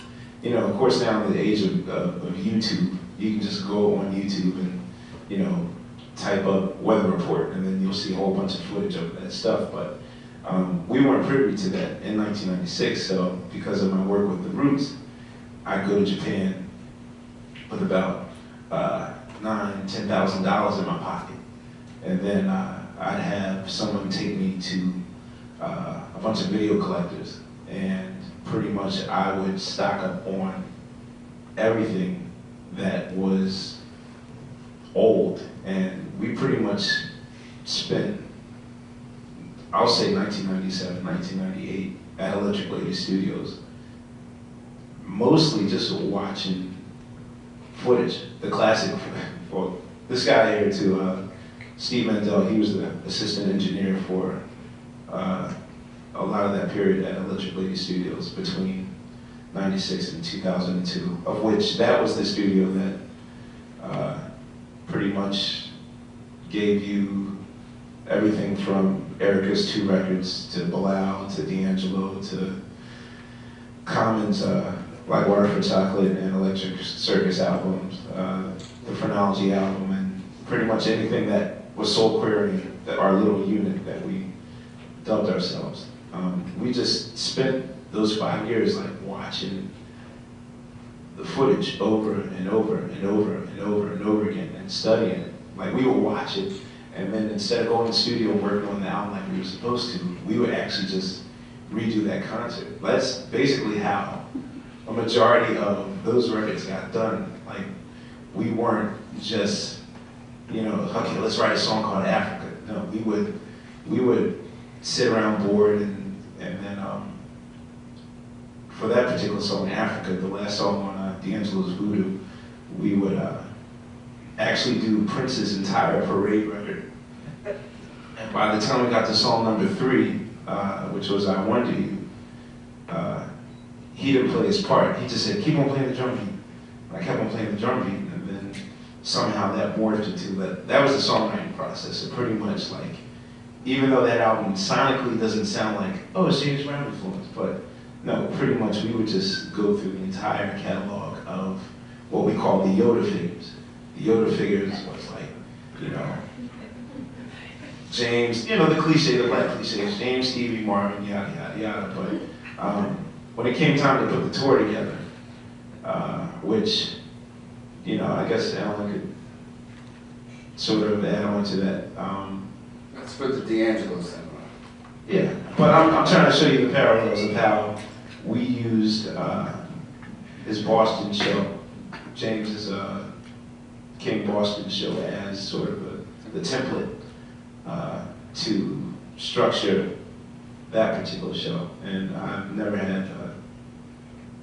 you know, of course now in the age of YouTube, you can just go on YouTube and, you know, type up weather report, and then you'll see a whole bunch of footage of that stuff. But We weren't privy to that in 1996, so because of my work with the Roots, I'd go to Japan with about $10,000 in my pocket. And then I'd have someone take me to a bunch of video collectors, and pretty much I would stock up on everything that was old. And we pretty much spent, I'll say 1997, 1998 at Electric Lady Studios, mostly just watching footage, the classic. Well, this guy here too, Steve Mandel, he was the assistant engineer for a lot of that period at Electric Lady Studios between 96 and 2002, of which that was the studio that pretty much gave you everything from Erica's 2 records to Bilal to D'Angelo to Common's Like Water for Chocolate and Electric Circus albums, the Phrenology album, and pretty much anything that was soul querying, our little unit that we dubbed ourselves. We just spent those 5 years like watching the footage over and over and over and over and over again and studying it. Like we would watch it, and then instead of going to the studio and working on the album like we were supposed to, we would actually just redo that concert. That's basically how a majority of those records got done. Like we weren't just, you know, okay, let's write a song called Africa. No, we would sit around bored and then for that particular song, Africa, the last song on D'Angelo's Voodoo, we would actually do Prince's entire Parade record. And by the time we got to song number 3, which was I Wonder You, he didn't play his part. He just said, keep on playing the drum beat. And I kept on playing the drum beat, and then somehow that morphed into that was the songwriting process. So pretty much like, even though that album sonically doesn't sound like, oh, it's James Brown influence, but no, pretty much we would just go through the entire catalog of what we call the Yoda figures. The Yoda figures was like, you know, James, you know, the cliche, the black cliches, James, Stevie, Marvin, yada, yada, yada. But when it came time to put the tour together, which, you know, I guess Alan could sort of add on to that. Let's put the D'Angelo seminar. Yeah, but I'm trying to show you the parallels of how we used his Boston show, James's King Boston show, as sort of the template to structure that particular show. And I've never had a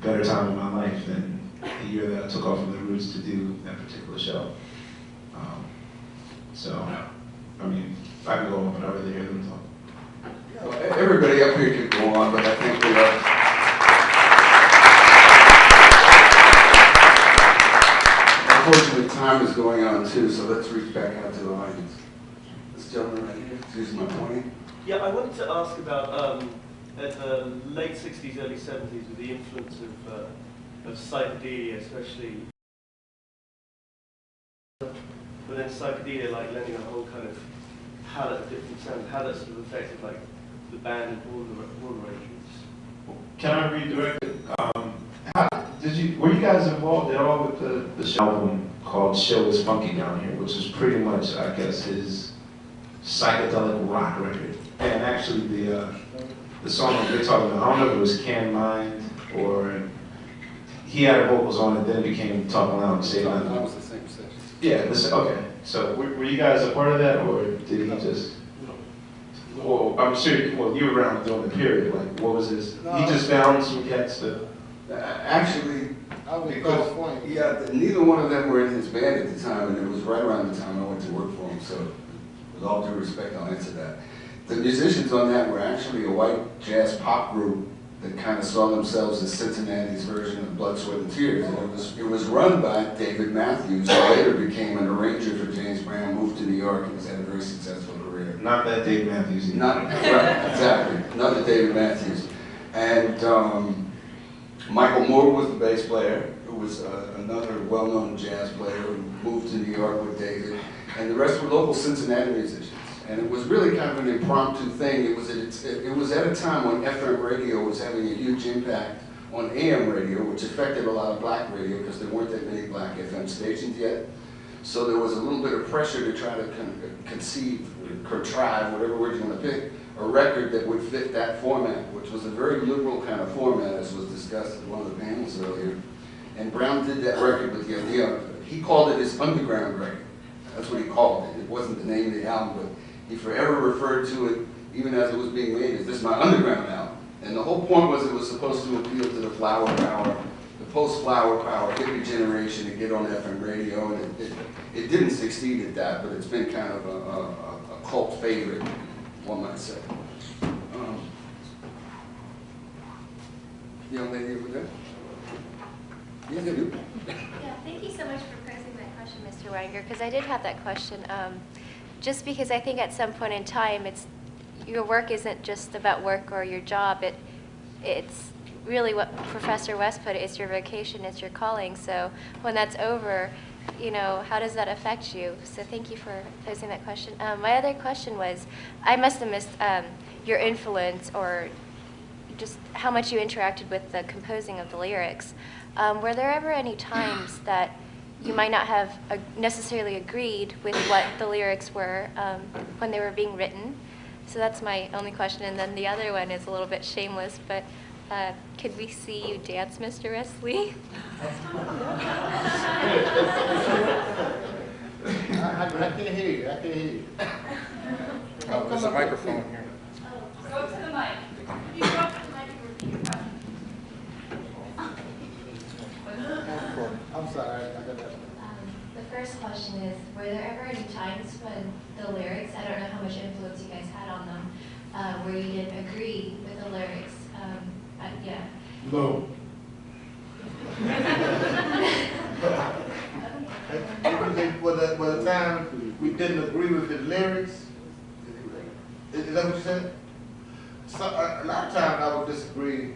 better time in my life than the year that I took off from the Roots to do that particular show. So, I mean, I can go on, but I'd rather hear them talk. Well, everybody up here could go on, but I think we unfortunately, time is going on too, so let's reach back out to the audience. This gentleman right here, excuse my pointing. Yeah, I wanted to ask about at the late 60s, early 70s, with the influence of psychedelia, especially, but then psychedelia like lending a whole kind of palette of different sounds, how that sort of affected like the band and all arrangements. Can I redirect it? Were you guys involved at all with the show album called Show Is Funky Down Here, which is pretty much, I guess, his psychedelic rock record? And actually the song that we're talking about, I don't know if it was Can Mind or he had vocals on it, then it became Talking Loud and Say Loud. That was the same session. Yeah, okay. So were you guys a part of that, or did he just? Well, I'm sure. Well, you were around during the period. Like, what was his? No, he just found some cats to. Actually, I was because point. yeah, neither one of them were in his band at the time, and it was right around the time I went to work for him. So, with all due respect, I'll answer that. The musicians on that were actually a white jazz pop group that kind of saw themselves as Cincinnati's version of Blood, Sweat, and Tears. And it was run by David Matthews, who later became an arranger for James Brown, moved to New York, and has had a very successful career. Not that Dave Matthews. Either. Not right, exactly. Not the David Matthews. And Michael Moore was the bass player, who was another well-known jazz player who moved to New York with David. And the rest were local Cincinnati musicians. And it was really kind of an impromptu thing. It was at a time when FM radio was having a huge impact on AM radio, which affected a lot of black radio because there weren't that many black FM stations yet. So there was a little bit of pressure to try to conceive, contrive, whatever word you want to pick, a record that would fit that format, which was a very liberal kind of format, as was discussed at one of the panels earlier. And Brown did that record with the idea, he called it his underground record. That's what he called it. It wasn't the name of the album, but he forever referred to it, even as it was being made, as this is my underground album. And the whole point was it was supposed to appeal to the flower power, the post-flower power, hippie generation to get on FM radio, and it didn't succeed at that, but it's been kind of a cult favorite, one might say. Young lady over there? Yes, I do. Yeah, thank you so much for posing that question, Mr. Weinger, because I did have that question. Just because I think at some point in time, your work isn't just about work or your job. It's really what Professor West put it, it's your vocation, it's your calling. So when that's over, how does that affect you? So thank you for posing that question. My other question was, I must have missed your influence or just how much you interacted with the composing of the lyrics. Were there ever any times that you might not have necessarily agreed with what the lyrics were when they were being written? So that's my only question. And then the other one is a little bit shameless, but could we see you dance, Mr. Wesley? I can't hear you. I can't hear you. There's a microphone here. Go up to the mic. If you go up to the mic, you repeat your question. I'm sorry. I got that. The first question is, were there ever any times when the lyrics, I don't know how much influence you guys had on them, where you didn't agree with the lyrics? Yeah. No. Was the time we didn't agree with the lyrics? Is that what you said? So, a lot of times I would disagree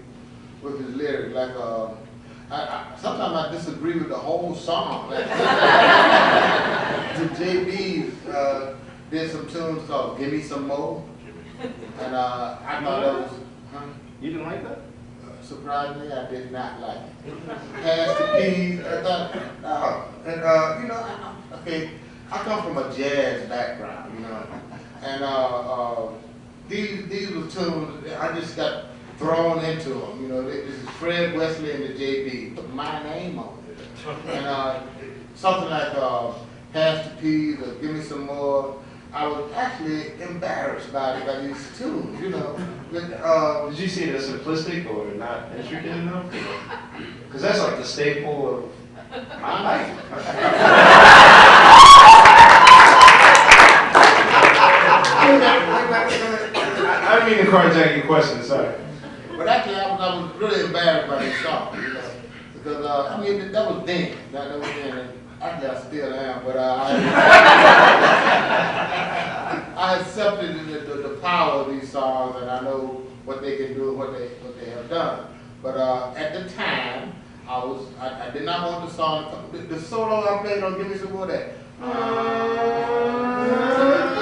with his lyrics. Like, sometimes I disagree with the whole song. Like, the JB did some tunes called "Give Me Some More," and I thought that was. You didn't like that? Surprisingly, I did not like it. Pass the keys. I thought, and okay, I come from a jazz background, and these were tunes I just got thrown into them. This is Fred Wesley and the JB. Put my name on it, and something like "Pass the Peas" or "Give Me Some More." I was actually embarrassed by these tunes, Did you see it as simplistic or not intricate enough? Because that's like the staple of my life. I didn't mean to carjack your question, sorry. But actually, I was really embarrassed by this song, because that was then. That was then. Actually, I still am, but I accepted the power of these songs, and I know what they can do and what they have done. But at the time, I did not want the song. The solo I played on "Give Me Some More" that.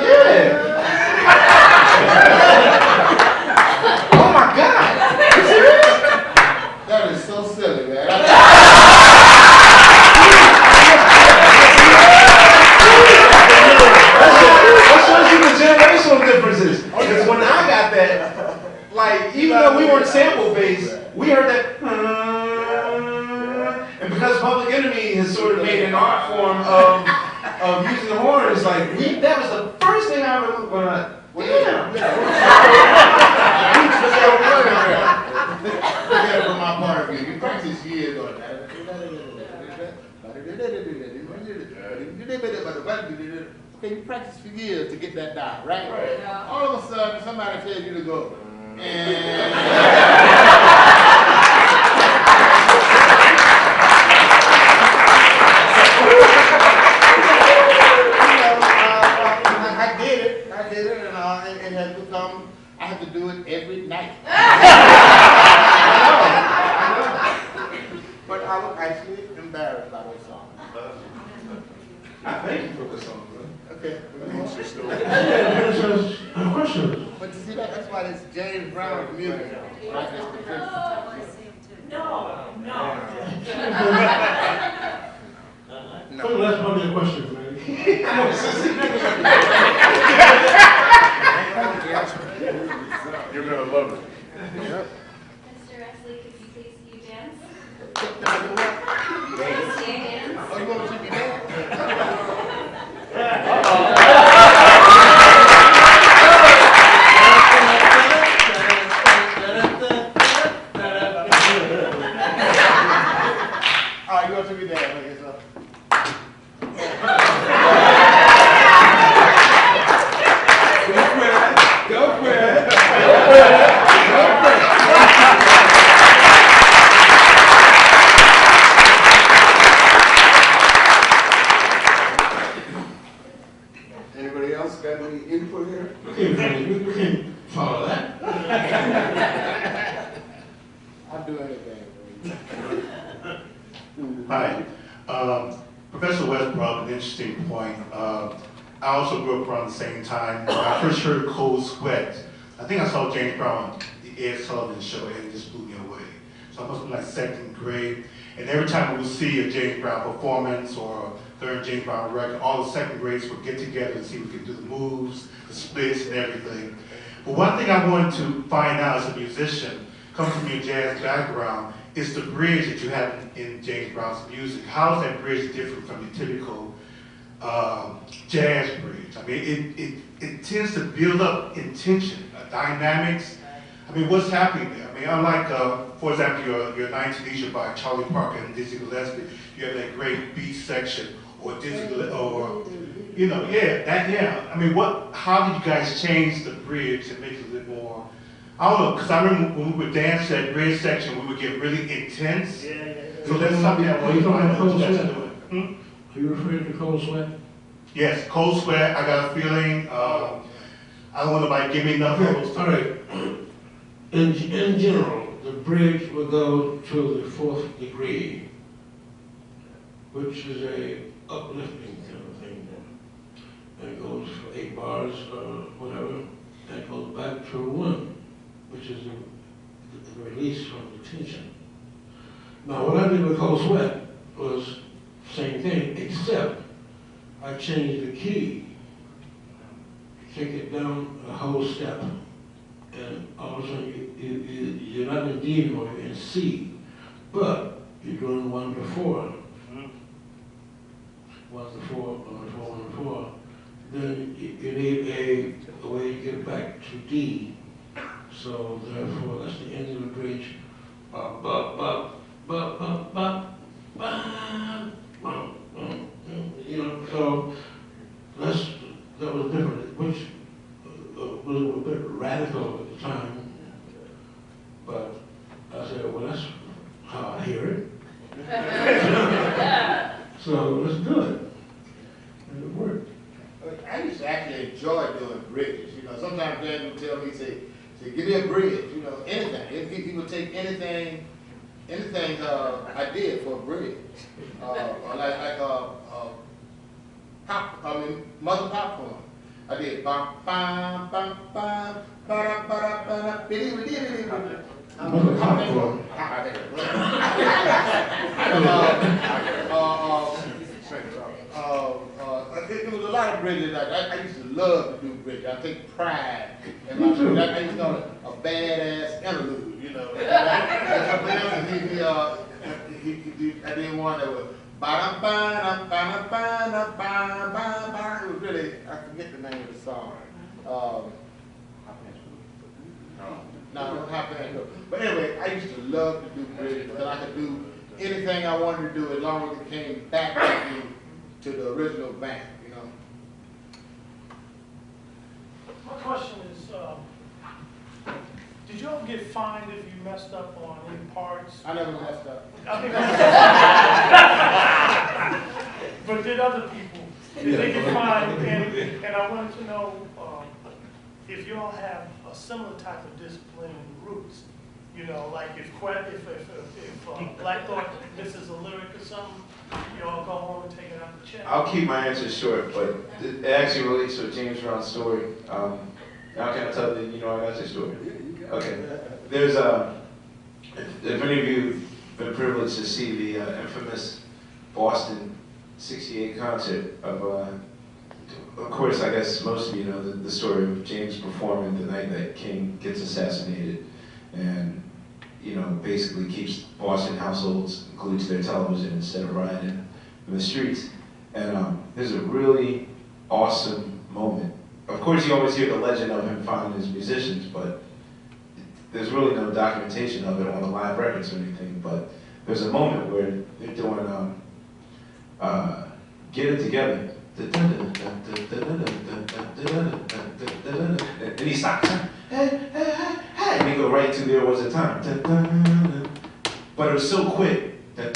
Yeah. Oh my God! That is so silly, man. That shows you the generational differences. Because when I got that, like, even though we weren't sample based, we heard that. And because Public Enemy has sort of made an art form of using the horns, like, that was the first thing I ever looked when I. From my point of view, you practice years on that. Okay, you practice for years to get that down, right? Yeah. All of a sudden, somebody tells you to go. And I did it, and it has become, I have to do it every night. But I was actually embarrassed by those songs. I thank you for the song, bro. Okay. about his James Brown music. Like Mr. Princeton. No. So that's one of the questions, man. You're gonna love it. Mr. Wesley, could you please you dance? Oh, you want to see me dance? All right, you want to see me dance? Okay, so. Anybody else got any input here? You can follow that. I'll do anything for you. Hi. Professor West brought up an interesting point. I also grew up around the same time. When I first heard Cold Sweat, I think I saw James Brown on the Ed Sullivan show, and it just blew me away. So I must have been like second grade. And every time we would see a James Brown performance or third James Brown record, all the second grades would get together and see if we could do the moves, the splits, and everything. But one thing I wanted to find out as a musician, coming from your jazz background, is the bridge that you have in James Brown's music. How is that bridge different from your typical jazz bridge? I mean, it tends to build up intention, dynamics. I mean, what's happening there? I mean, unlike, for example, your 19 by Charlie Parker and Dizzy Gillespie, you have that great beat section, or Dizzy Gillespie, or, you know, I mean, how did you guys change the bridge to make it a little more, I don't know, because I remember when we would dance that bridge section, we would get really intense. So that's something I want to find out what you guys are doing. Are you referring to Cold Sweat? Yes, Cold Sweat, I got a feeling, I don't want nobody to give me enough of those. All right. In general, the bridge will go to the fourth degree, which is a uplifting kind of thing. And it goes for 8 bars or whatever, and it goes back to 1, which is the release from the tension. Now, what I did with Cold Sweat was the same thing, except I changed the key, take it down a whole step, and all of a sudden you're not in D anymore, you're in C, but you're doing 1 to 4. 1 to 4, 1 to 4, 1 to 4. Then you need a way to get back to D. So therefore, that's the end of the bridge. You know, so that was different, which was a bit radical at the time. But I said, well, that's how I hear it. So let's do it. And it worked. I used to actually enjoy doing bridges. You know, sometimes Dan would tell me, say, give me a bridge. You know, anything. He would take anything I did for a bridge. Mother Popcorn. I did bam bam bam bam ba ba ba Mother Popcorn. It was a lot of bridges. I used to love to do bridges. I take pride in my bridges. I used to call it a badass interlude, you know. I did one that was it was really, I forget the name of the song. No, Hop and Go. But anyway, I used to love to do bridges because I could do anything I wanted to do as long as it came back to the original band, you know. My question is, did you ever get fined if you messed up on any parts? I never messed up. But did other people? Did they get fined? And I wanted to know if you all have a similar type of discipline roots. You know, like if Black Thought misses a lyric or something, you all go home and take it out the check. I'll keep my answer short, but it actually relates to a James Brown story. Now can I tell the, I got your story? Okay. There's if any of you have been privileged to see the infamous Boston '68 concert of course, I guess most of you know the story of James performing the night that King gets assassinated, and basically keeps Boston households glued to their television instead of rioting in the streets. And there's a really awesome moment. Of course, you always hear the legend of him finding his musicians, but there's really no documentation of it on the live records or anything. But there's a moment where they're doing Get It Together. And he stops. And they go right to There Was a Time. But it was so quick. There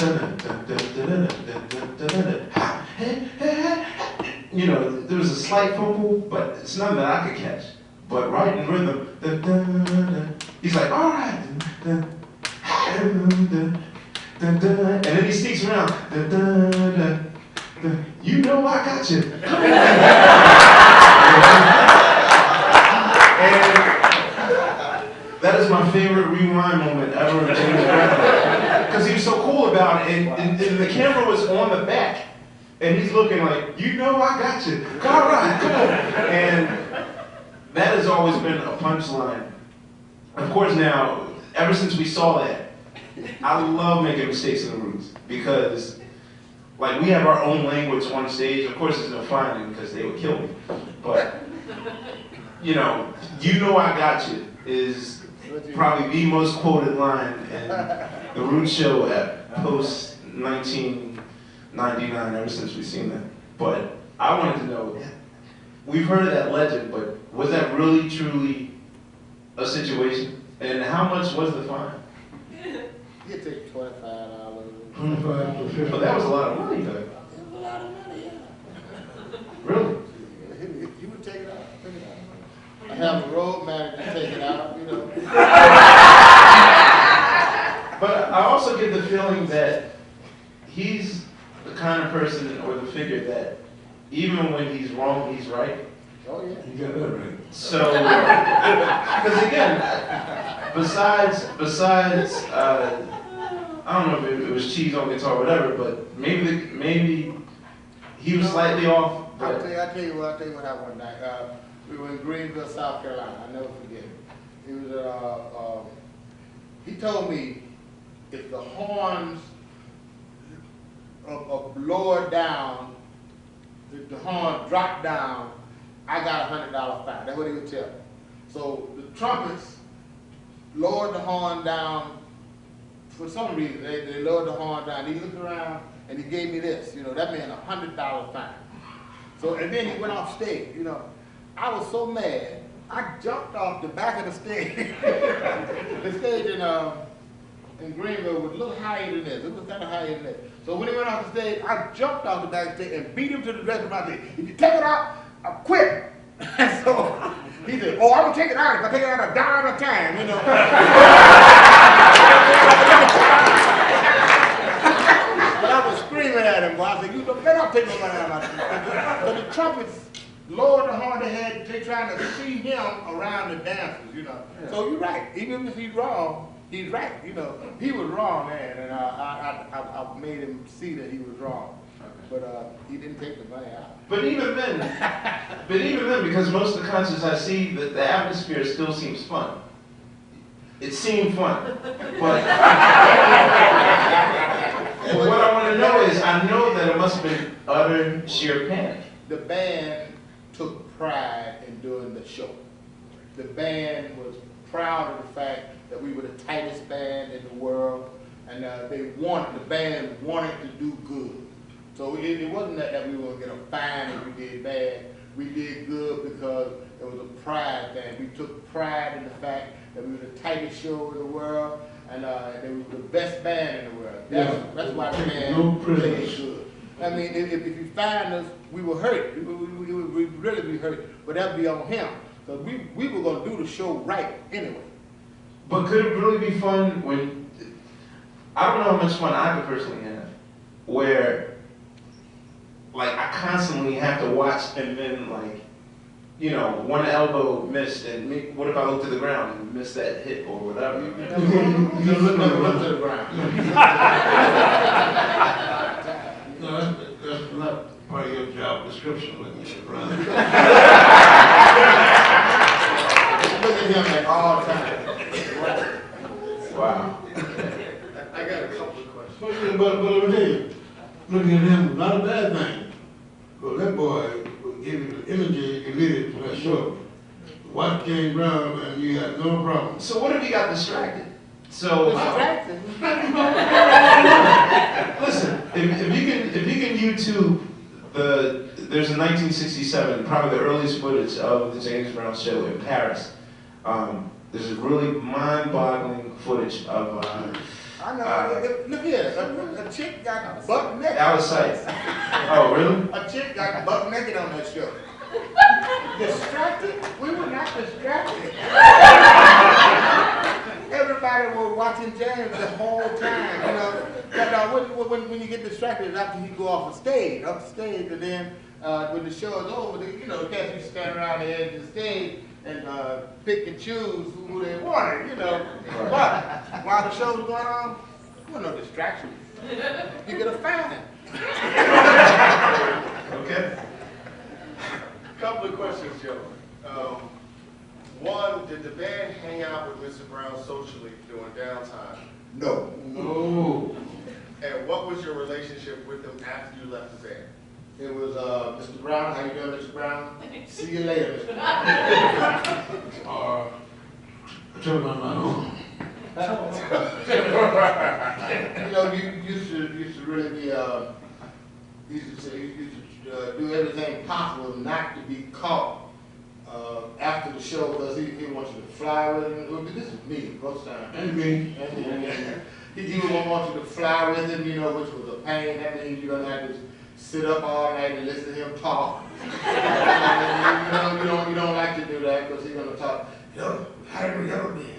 was a slight fumble, but it's none that I could catch. But right in rhythm, he's like, all right. And then he sneaks around. You know I got you. And that is my favorite rewind moment ever in James Brown. Because he was so cool about it, and the camera was on the back. And he's looking like, you know I got you. All right, come on. And that has always been a punchline. Of course now, ever since we saw that, I love making mistakes in the roots. Because like we have our own language on stage. Of course there's no finding because they would kill me. But, you know I got you is probably the most quoted line in the Root show at post 1999, ever since we've seen that. But I wanted to know, we've heard of that legend, but was that really truly a situation? And how much was the fine? You take $25. 25 to 50. But that was a lot of money, though. It was a lot of money, yeah. Really? He would take it out. Take it out. I have a road manager take it out, But I also get the feeling that he's the kind of person or the figure that even when he's wrong, he's right. Oh, yeah. You got that right. So, because again, besides, I don't know if it was cheese on guitar or whatever, but maybe he was slightly off. I'll tell you what happened one night. We were in Greenville, South Carolina. I'll never forget it. He was he told me if the horns are lowered down, if the horn dropped down, I got a $100 fine. That's what he would tell me. So the trumpets lowered the horn down. For some reason, they lowered the horn down. He looked around and he gave me this. That meant a $100 fine. So, and then he went off stage. I was so mad, I jumped off the back of the stage. The stage in Greenville was a little higher than this. It was kind of higher than this. So when he went off the stage, I jumped off the back of the stage and beat him to the dress of my stage. If you take it out, I quit. And so he said, oh, I'm going to take it out. If I take it out a dime a time, But I was screaming at him. I said, you better not take no money out of my stage. So the trumpets lowered the horn they had. They trying to see him around the dancers, Yeah. So you're right. Even if he's wrong, he's right. He was wrong, man. And I made him see that he was wrong. But he didn't take the money out. But even then, because most of the concerts I see, the atmosphere still seems fun. It seemed fun. But what I want to know is, I know that it must have been utter sheer panic. The band took pride in doing the show. The band was proud of the fact that we were the tightest band in the world, and the band wanted to do good. So it wasn't that we were going to get a fine if we did bad. We did good because it was a pride thing. We took pride in the fact that we were the tightest show in the world, and they were the best band in the world. That's why the band played good. I mean, if you find us, we were hurt. We would really be hurt, but that would be on him. Because we were going to do the show right anyway. But could it really be fun when, I don't know how much fun I could personally have, where like I constantly have to watch and then like you know, one elbow missed, and what if I look to the ground and miss that hit or whatever? You never look to the ground. No, that's not part of your job description, looking at the ground. Look at him at all times. Wow. I got a couple of questions. But let me tell you, looking at him is not a bad thing. Because that boy will give you the energy you needed for that show. Watch James Brown and you had no problem. So what if he got distracted? So listen, if you can YouTube there's a 1967, probably the earliest footage of the James Brown show in Paris. There's a really mind-boggling footage of I know. Look here. A chick got butt naked. out of sight. Oh, really? A chick got butt naked on that show. Distracted? We were not distracted. Everybody was watching James the whole time, you know. But when you get distracted, after you go off the stage, and then when the show is over, you know, the cats used to stand around the edge of the stage and pick and choose who they wanted, you know. But while the show was going on, there was no distraction. You get a fine. Okay. Couple of questions, Joe. One, did the band hang out with Mr. Brown socially during downtime? No. No. And what was your relationship with him after you left the band? It was, Mr. Brown, how you doing, Mr. Brown? See you later, Mr. Brown. I told him I'm not home. You know, you used to really be, you used to do everything possible not to be caught after the show, because he wants you to fly with him. This is me, most time. And me. He would want you to fly with him, you know, which was a pain. That means you're gonna have to sit up all night and listen to him talk. You don't like to do that because he's gonna talk. You know, how did we ever been?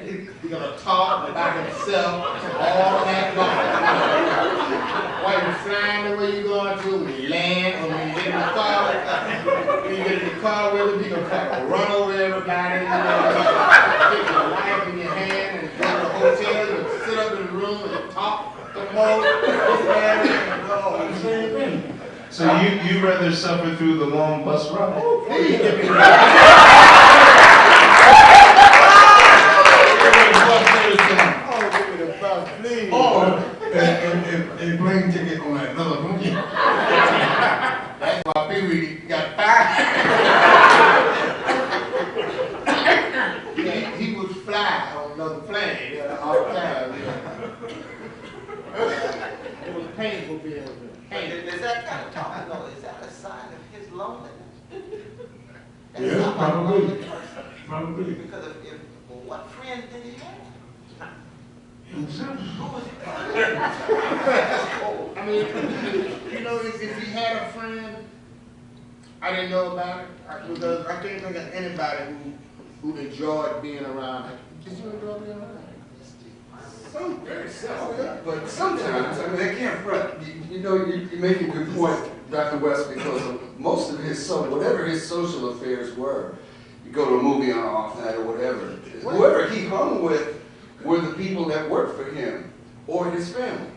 He's gonna talk about himself all night long. While you're flying the way you're going to, when you land, or when you get in the car, with him, he's gonna try to run over everybody, you know, take your life in your hand and go to the hotel and sit up in the room and talk some more. Same thing. So you rather suffer through the long bus ride? Please give me please. Or a plane ticket on another one. That's why Pee-wee got fired. he would fly on another plane all the time. It was painful being with him. Is that kind of talk? You know, is that a sign of his loneliness? Yeah, probably. Probably. Because what friend did he have? Himself. I mean, you know, if he had a friend, I didn't know about it, because I can't think of anybody who enjoyed being around him. Did you enjoy being around him? Some very seldom, but sometimes, I mean, I can't front. You know, you make a good point, Dr. West, because of most of his whatever his social affairs were, you go to a movie on an off night or whatever. Whoever he hung with were the people that worked for him or his family.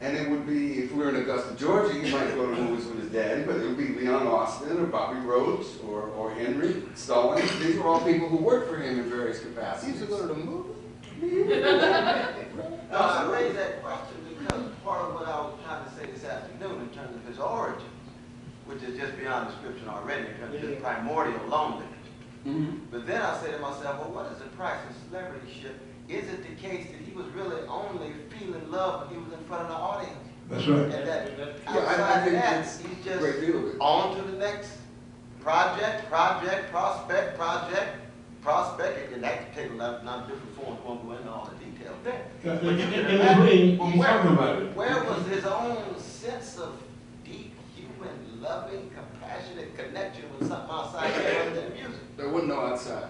And it would be, if we were in Augusta, Georgia, he might go to movies with his daddy, but it would be Leon Austin or Bobby Rhodes or Henry Stallings. These were all people who worked for him in various capacities. He used to go to the movies? No, I raised that question because part of what I was trying to say this afternoon in terms of his origins, which is just beyond description already, in terms of his primordial loneliness. But then I say to myself, well, what is the price of celebrityship? Is it the case that he was really only feeling love when he was in front of the audience? That's right. And that I outside think that, it's he's a just great deal of it. on to the next project, prospect, and that can take a lot of different forms, won't go into all the details there. He's talking about it. Where was his own sense of deep, human, loving, compassionate connection with something outside of that music? There wasn't no outside.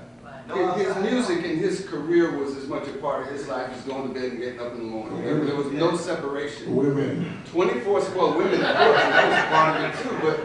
No His outside. music and his career was as much a part of his life as going to bed and getting up in the morning. There was no separation. Women. 24/7, well, women, of course, that was part of it too, but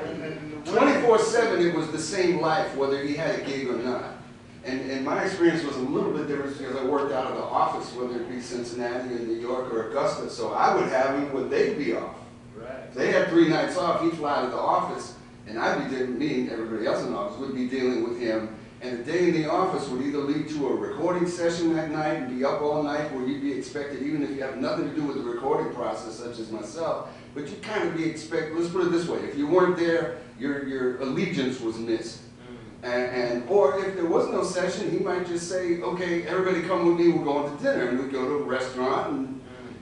24/7, it was the same life, whether he had a gig or not. And my experience was a little bit different because I worked out of the office, whether it be Cincinnati or New York or Augusta, so I would have him when they'd be off. Right. They had 3 nights off, he'd fly to the office, and I'd be dealing, me and everybody else in the office would be dealing with him. And a day in the office would either lead to a recording session that night and be up all night where you'd be expected, even if you have nothing to do with the recording process, such as myself, but you'd kind of be expected, let's put it this way, if you weren't there, your allegiance was missed. Or if there was no session, he might just say, okay, everybody come with me, we're going to dinner, and we'd go to a restaurant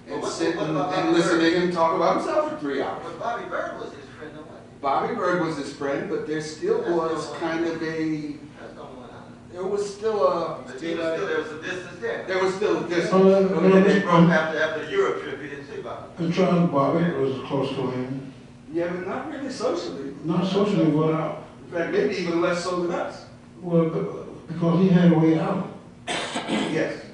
and sit and listen to him talk about himself for 3 hours. But Bobby Bird was his friend, though, wasn't he? Bobby Bird was his friend, but there still was kind of a, there was still a, there was a distance there. There was still a distance. And they broke after the Europe trip, he didn't see Bobby. And Charles Bobby was close to him. Yeah, but not really socially. Not socially, but in fact, maybe even less so than us. well, because he had a way out. Yes.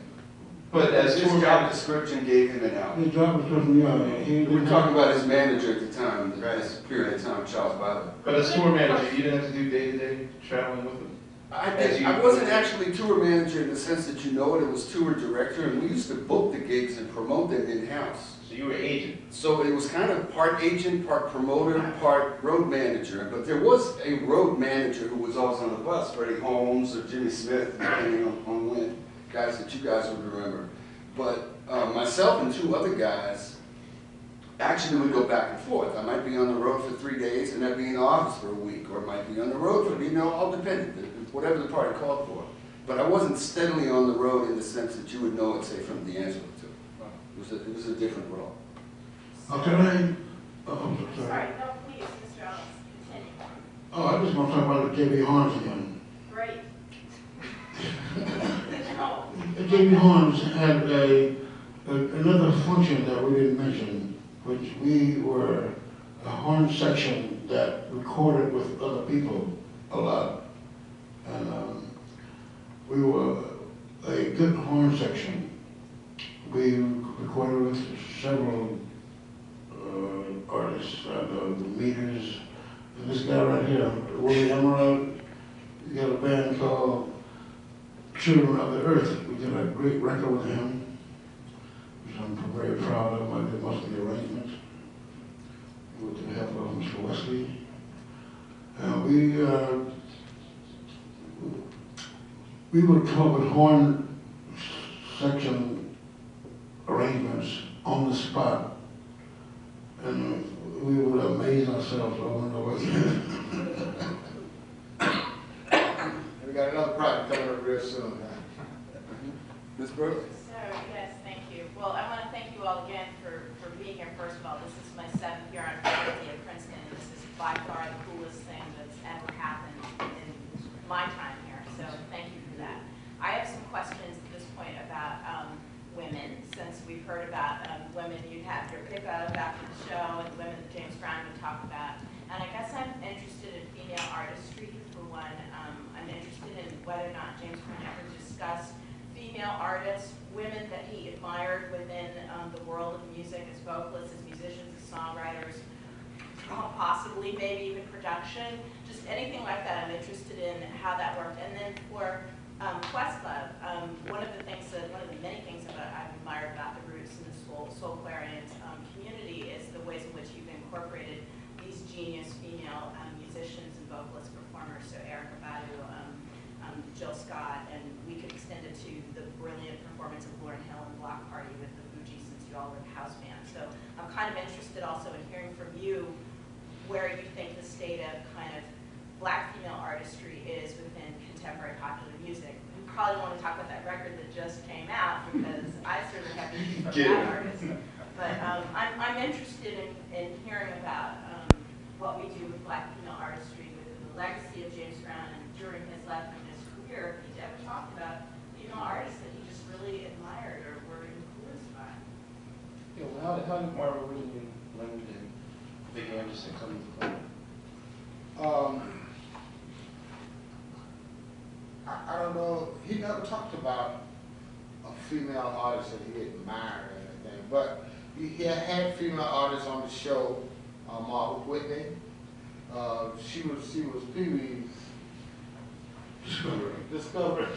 But as his job description gave him an out. His job description, yeah. We're talking about his manager at the time, this period of time, Charles Bobby. But as tour manager, you didn't have to do day-to-day traveling with him? I wasn't actually tour manager in the sense that you know it. It was tour director, and we used to book the gigs and promote them in-house. So you were agent? So it was kind of part agent, part promoter, part road manager. But there was a road manager who was always on the bus, Freddie Holmes or Jimmy Smith, depending on when, guys that you guys would remember. But myself and 2 other guys actually would go back and forth. I might be on the road for 3 days, and I'd be in the office for a week, or I might be on the road for, all dependent, whatever the party called for. But I wasn't steadily on the road in the sense that you would know it, say, from D'Angelo to. It was a different role. Okay, Sorry, no, please, Mr. Ellis, continue. Oh, I just want to talk about the J.B. Horns again. Great. J.B. Horns had another function that we didn't mention, which we were a horn section that recorded with other people a lot. And we were a good horn section. We recorded with several artists, the Meters, and this guy right here, Willie Emerald. He got a band called Children of the Earth. We did a great record with him, which I'm very proud of. I did most of the arrangements with the help of Mr. Wesley. And we would come up with horn section arrangements on the spot, and we would amaze ourselves over and over again. We got another project coming up real soon. Ms. Brooks? So, yes, thank you. Well, I want to thank you all again for being here. First of all, this is my 7th year on faculty at Princeton, and this is by far the coolest thing that's ever happened in my time here. So thank you for that. I have some questions at this point about women, since we've heard about women you'd have your pick of after the show, and the women that James Brown would talk about. And I guess I'm interested in female artistry, for one. I'm interested in whether or not James Brown ever discussed female artists, women that he admired within the world of music as vocalists, as musicians, as songwriters, possibly maybe even production, just anything like that. I'm interested in how that worked. And then for Questlove, one of the many things that I've admired about the Roots and the soul clarinet community is the ways in which you've incorporated these genius female musicians and vocalist performers. So Erica Badu, Jill Scott, and we could extend it to the brilliant performance of Lauryn Hill and Block Party with the Fugees, since you all were the house band. So I'm kind of interested also in hearing from you where you think the state of kind of Black female artistry is within contemporary popular music. We probably want to talk about that record that just came out, because I certainly have issues from that artist. But I'm interested in hearing about what we do with Black female artistry within the legacy of James Brown, and during his life and his career, if he's ever talked about female artists that he just really admired or were influenced by. Yeah, well, how did Marvin originally Leonard and Big Anderson come into play? I don't know, he never talked about a female artist that he admired or anything, but he had female artists on the show, Margaret Whitney, She was Pee-wee's discovery.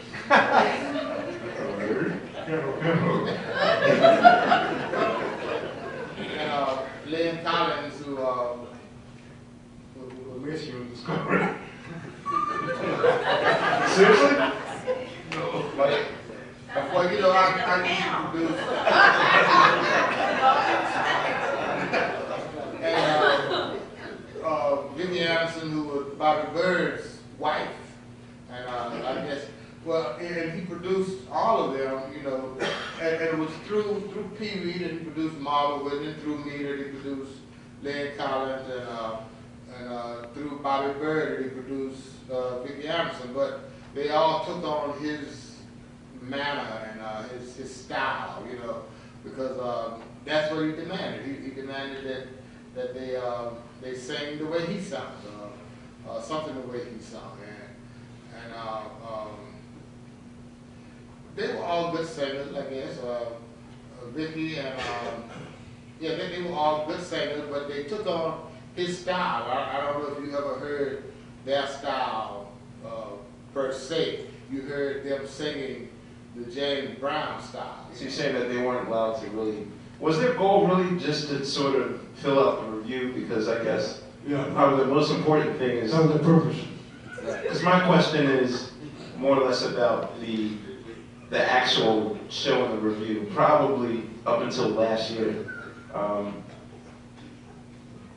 And Lynn Collins, who Miss you discovery. Seriously? No. Like, well, you know, I used to produce. And Vicky Anderson, who was Bobby Bird's wife, and I guess, well, and he produced all of them, you know, and it was through Pee-wee that he produced Marvel with, and through me that he produced Lynn Collins, and through Bobby Bird that he produced Vicky Anderson, but they all took on his manner and his style, you know, because that's what he demanded. He demanded that they sing the way he sung, something the way he sung, and they were all good singers, I guess. Vicky and yeah, they were all good singers, but they took on his style. I don't know if you ever heard their style per se. You heard them singing the James Brown style. so you're saying that they weren't allowed to really, was their goal really just to sort of fill out the review? Because I guess probably the most important thing is, That was the purpose. because my question is more or less about the actual show and the review, probably up until last year,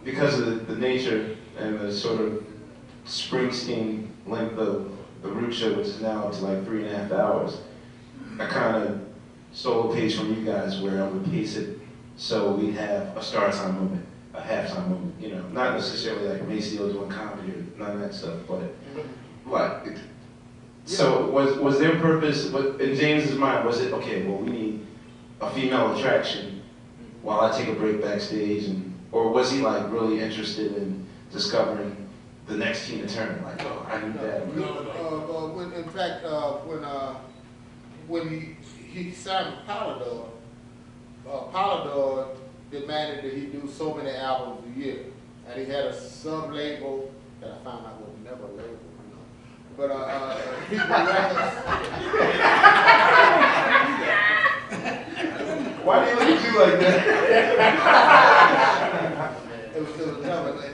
because of the nature and the sort of Springsteen length of the Root Show, which is now up to like 3.5 hours. I kind of stole a page from you guys where I would pace it so we have a start time moment, a halftime moment, you know, not necessarily like Maceo doing comedy or none of that stuff, but like, so was their purpose, in James's mind, was it, okay, well, we need a female attraction while I take a break backstage, or was he like really interested in discovering the next Tina Turner? Like, oh, I need that. In fact, when he signed with Polydor, Polydor demanded that he do so many albums a year, and he had a sub-label that I found out was never a label, you know. But People Records. Why do you look at you like that? It was never a label.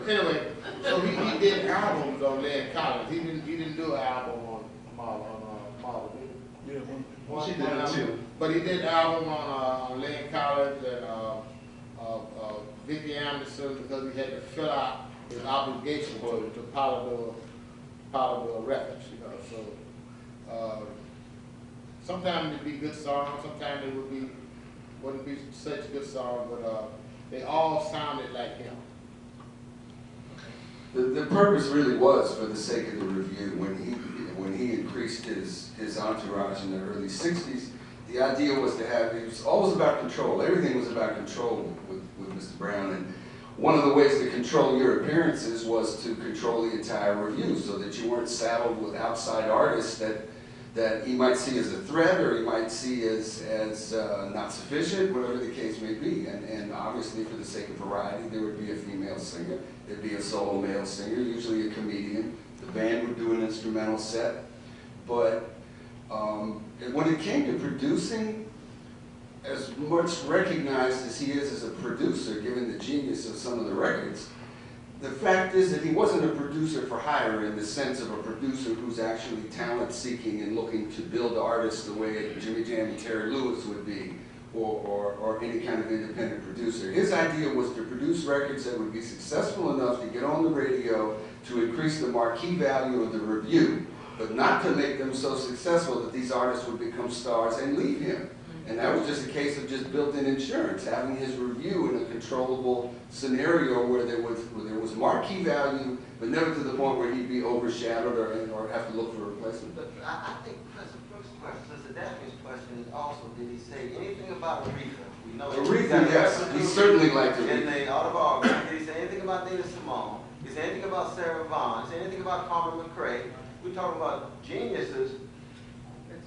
Anyway, so he did albums on Lynn Collins. He didn't do an album on Marvel. Well, she did it too. But he did an album on Lynn Collins and Vicky Anderson because he had to fill out his obligation to Polydor Records, you know. So sometimes they'd be good songs, sometimes they wouldn't be such good songs, but they all sounded like him. The purpose really was for the sake of the review. When he increased his entourage in the early 60s, the idea was to have, it was always about control. Everything was about control with Mr. Brown. And one of the ways to control your appearances was to control the entire review so that you weren't saddled with outside artists that he might see as a threat or he might see as not sufficient, whatever the case may be. And obviously, for the sake of variety, there would be a female singer, there'd be a solo male singer, usually a comedian. The band would do an instrumental set. But when it came to producing, as much recognized as he is as a producer, given the genius of some of the records, the fact is that he wasn't a producer for hire in the sense of a producer who's actually talent-seeking and looking to build artists the way Jimmy Jam and Terry Lewis would be, or any kind of independent producer. His idea was to produce records that would be successful enough to get on the radio to increase the marquee value of the review, but not to make them so successful that these artists would become stars and leave him. And that was just a case of just built-in insurance, having his review in a controllable scenario where there was marquee value, but never to the point where he'd be overshadowed or have to look for a replacement. But I think Professor Brooks' question, Professor Daphne's question is also, did he say anything about Aretha? We know Aretha, yes, he certainly liked Aretha. In the autobiography, did he say anything about Nina Simone? Did he say anything about Sarah Vaughan? Did he say anything about Carmen McRae? We're talking about geniuses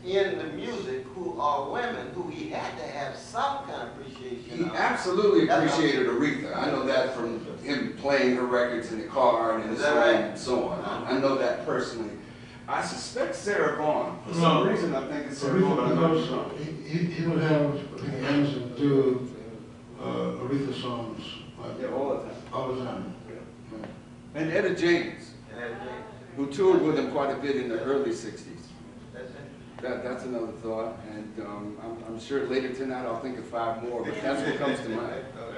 in the music who are women who he had to have some kind of appreciation appreciation. He absolutely appreciated Aretha. I know that from him playing her records in the car and in his home and so on. I know that personally. I suspect Sarah Vaughan. For some reason, I think it's Sarah Vaughan. He would have Anderson do Aretha songs. Yeah, all the time. All the time. Yeah. And Etta James, who toured with him quite a bit in the early 60s. That's another thought, and I'm sure later tonight I'll think of 5 more, but that's what comes to mind. Would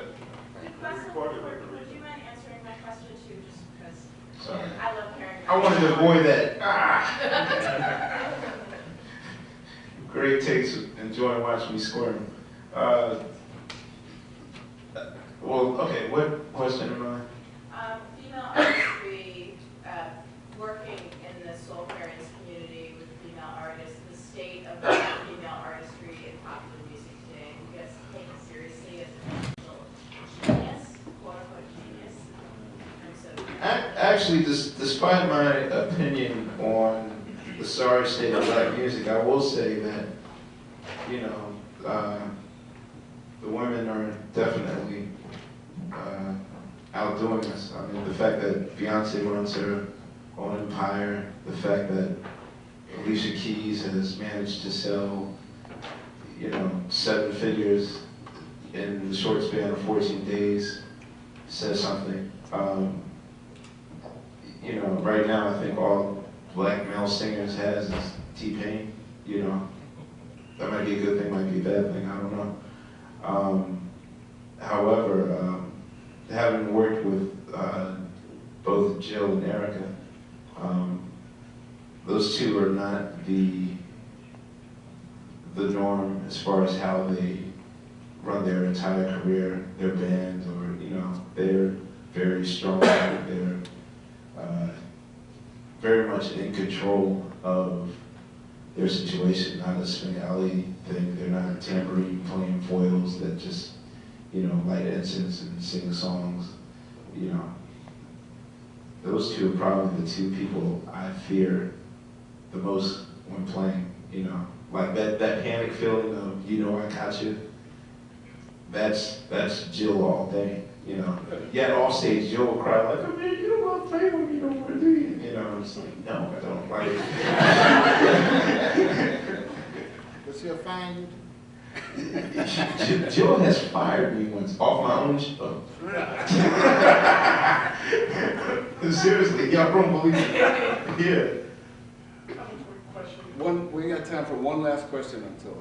you mind answering my question too, just because Sorry. I love hearing. I wanted to avoid that. Great takes, enjoying watching me squirm. Well, okay, what question am I? Female artistry, working in the soul parents community with female artists, the state of female artistry in popular music today. You guys take it seriously as a potential genius, quote unquote genius? Actually, despite my opinion on the sorry state of black music, I will say that, you know, the women are definitely outdoing us. I mean, the fact that Beyonce runs her own empire, the fact that Alicia Keys has managed to sell, you know, 7 figures in the short span of 14 days says something. You know, right now I think all black male singers has is T-Pain, you know. That might be a good thing, might be a bad thing, I don't know. However, having worked with both Jill and Erica, those two are not the norm as far as how they run their entire career, their band, or, you know, they're very strong, they're very much in control of their situation, not a swing alley thing. They're not tambourine playing foils that just, you know, light incense and sing songs, you know. Those two are probably the 2 people I fear the most when playing, you know. Like that panic feeling of, you know, I got you. That's Jill all day, you know. Yet off stage, Jill will cry like, oh man, you don't want to play with me no more, do you? You know, it's like, no, I don't. Like, Was she a fine? Jill has fired me once off my own show. Seriously, y'all don't believe it. Yeah. We got time for one last question until.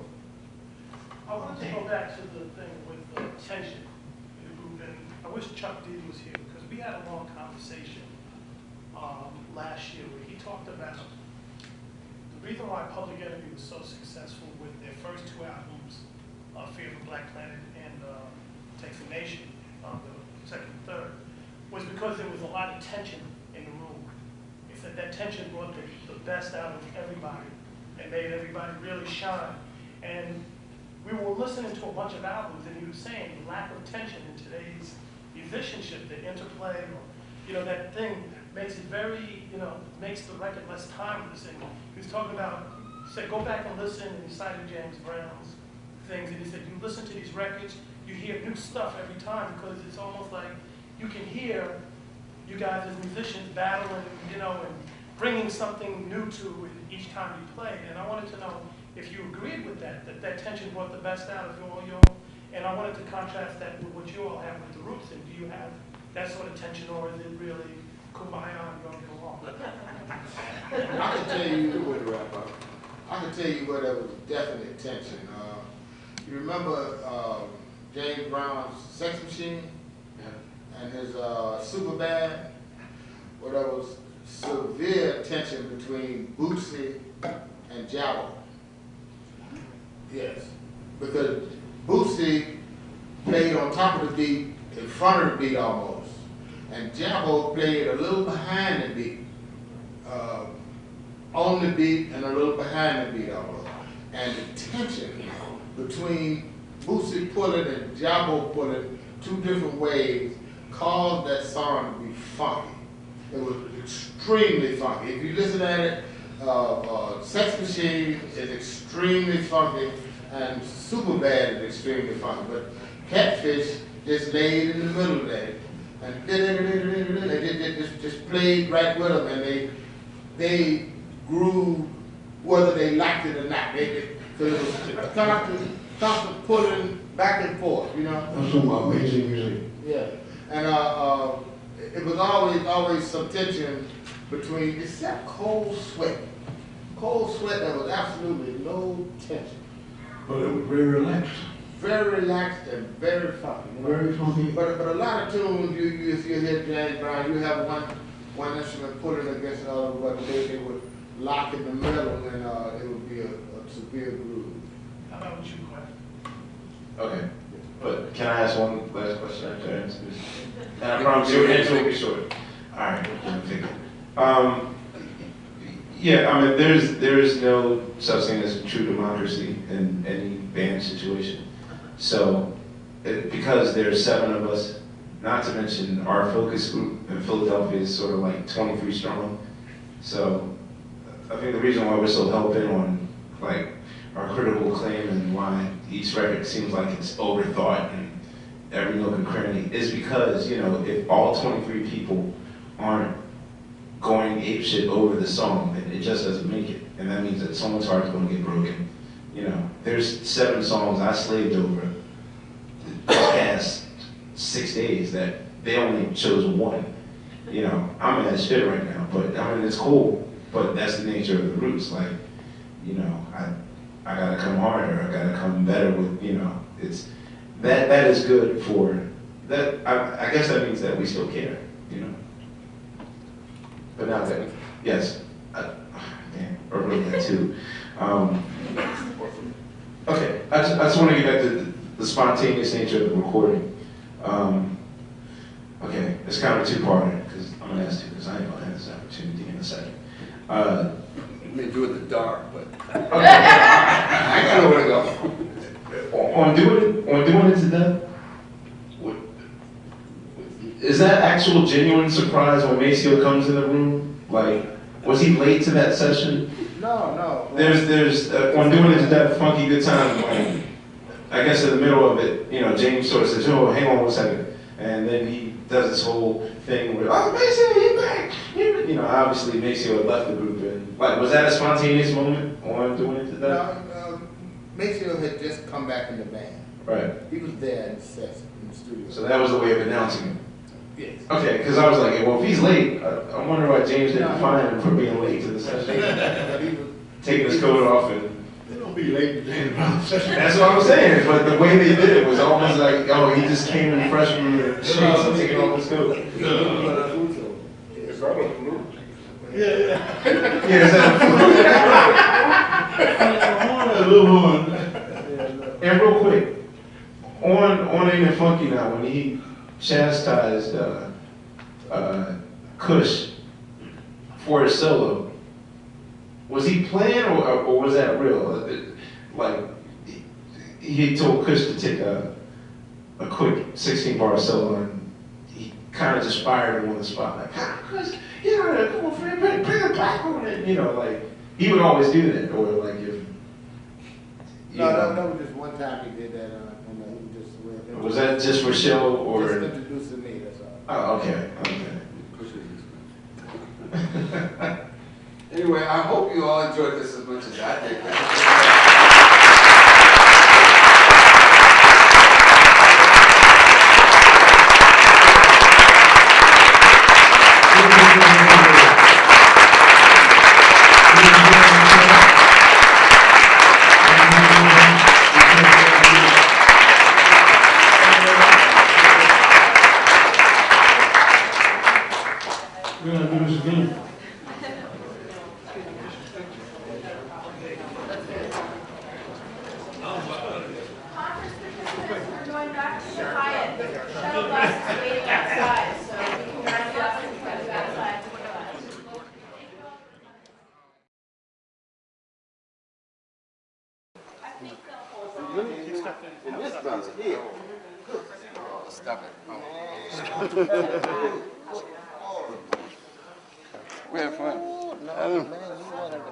I want to go back to the thing with tension in the group, and I wish Chuck D was here because we had a long conversation last year where he talked about the reason why Public Enemy was so successful with their first 2 albums, Fear of the Black Planet and Takes a Nation, the second and third, was because there was a lot of tension in the room. He said that tension brought the best out of everybody and made everybody really shine. And we were listening to a bunch of albums, and he was saying the lack of tension in today's musicianship, the interplay, or, you know, that thing makes it very, you know, makes the record less timeless. And he was talking about, he said, go back and listen, and he cited James Brown's things, and he said, you listen to these records, you hear new stuff every time, because it's almost like you can hear you guys as musicians battling, you know, and bringing something new to it each time you play. And I wanted to know if you agreed with that tension brought the best out of all your, and I wanted to contrast that with what you all have with the Roots. And do you have that sort of tension, or is it really kumbaya and you don't get along? I can tell you, way to wrap up. I can tell you where there was definite tension. You remember James Brown's Sex Machine? Yeah. And his Super Bad? Well, there was severe tension between Bootsy and Jabba. Yes, because Bootsy played on top of the beat, in front of the beat almost, and Jabba played a little behind the beat, on the beat and a little behind the beat almost. And the tension between Bootsy pulling and Jabba pulling 2 different ways caused that song to be funky. It was extremely funky. If you listen at it, Sex Machine is extremely funky, And super bad is extremely funky, but Catfish just laid in the middle of that. And they just played right with them, and they grew whether they liked it or not. So it was constant pulling back and forth, you know. That's some amazing music. Yeah, and it was always some tension between, except Cold Sweat. Cold Sweat, there was absolutely no tension. But it was very relaxed. Very relaxed and very funky. You know? Very funky. But a lot of tunes, if you hear James Brown, you have one instrument pulling against another, but they would lock in the middle, and it would be a severe groove. How about what you question? Okay, but can I ask one last question after I answer this? And I promise your answer will be short. All right, I'm thinking. Yeah, I mean, there is no such thing as true democracy in any band situation. So, because there's 7 of us, not to mention our focus group in Philadelphia is sort of like 23 strong. So, I think the reason why we're so hell bent on like our critical acclaim and why each record seems like it's overthought and every nook and cranny is because, you know, if all 23 people aren't going apeshit over the song, then it just doesn't make it. And that means that someone's heart's gonna get broken. You know, there's 7 songs I slaved over the past 6 days that they only chose 1. You know, I'm in that shit right now, but I mean, it's cool, but that's the nature of the roots. Like, you know, I gotta come harder, I gotta come better with, you know, it's, that is good for, that, I guess that means that we still care, you know. But now that, yes, man, I wrote that too. Okay, I just want to get back to the spontaneous nature of the recording. Okay, it's kind of a 2-parter, because I'm going to ask you, because I ain't going to have this opportunity in a second. You may do it in the dark, but Okay. I got nowhere to go. On doing it to death, is that actual genuine surprise when Maceo comes in the room? Like, was he late to that session? No. There's on doing it to death, funky good time. Like, I guess in the middle of it, you know, James sort of says, "Oh, hang on 1 second," and then he does this whole thing where, "Oh, Maceo, he's back." You know, obviously Maceo had left the group, and like, was that a spontaneous moment on doing it to death? No, Maceo had just come back in the band. Right. He was there in the session, in the studio. So that was the way of announcing him. Yes. Okay, because I was like, well, if he's late, I wonder why James didn't fine him for being late to the session. Taking his coat off and... They don't be late to James Brown session. That's what I'm saying, but the way they did it was almost like, oh, he just came in fresh from the streets and taking off his coat. Yeah, is that And real quick, on Ain't It Funky now, when he chastised Kush for his solo, was he playing or was that real? Like, he told Kush to take a quick 16-bar solo and he kind of just fired him on the spot, like, Kush, you know, come on, friend, bring it back on it. You know, like, he would always do that, or like if... No, that was just one time he did that. He just was that just for show or? Just introducing me, that's all. Oh, okay. Anyway, I hope you all enjoyed this as much as I did. We're going to do this again. Stop it. We have fun. No, man, you wanted to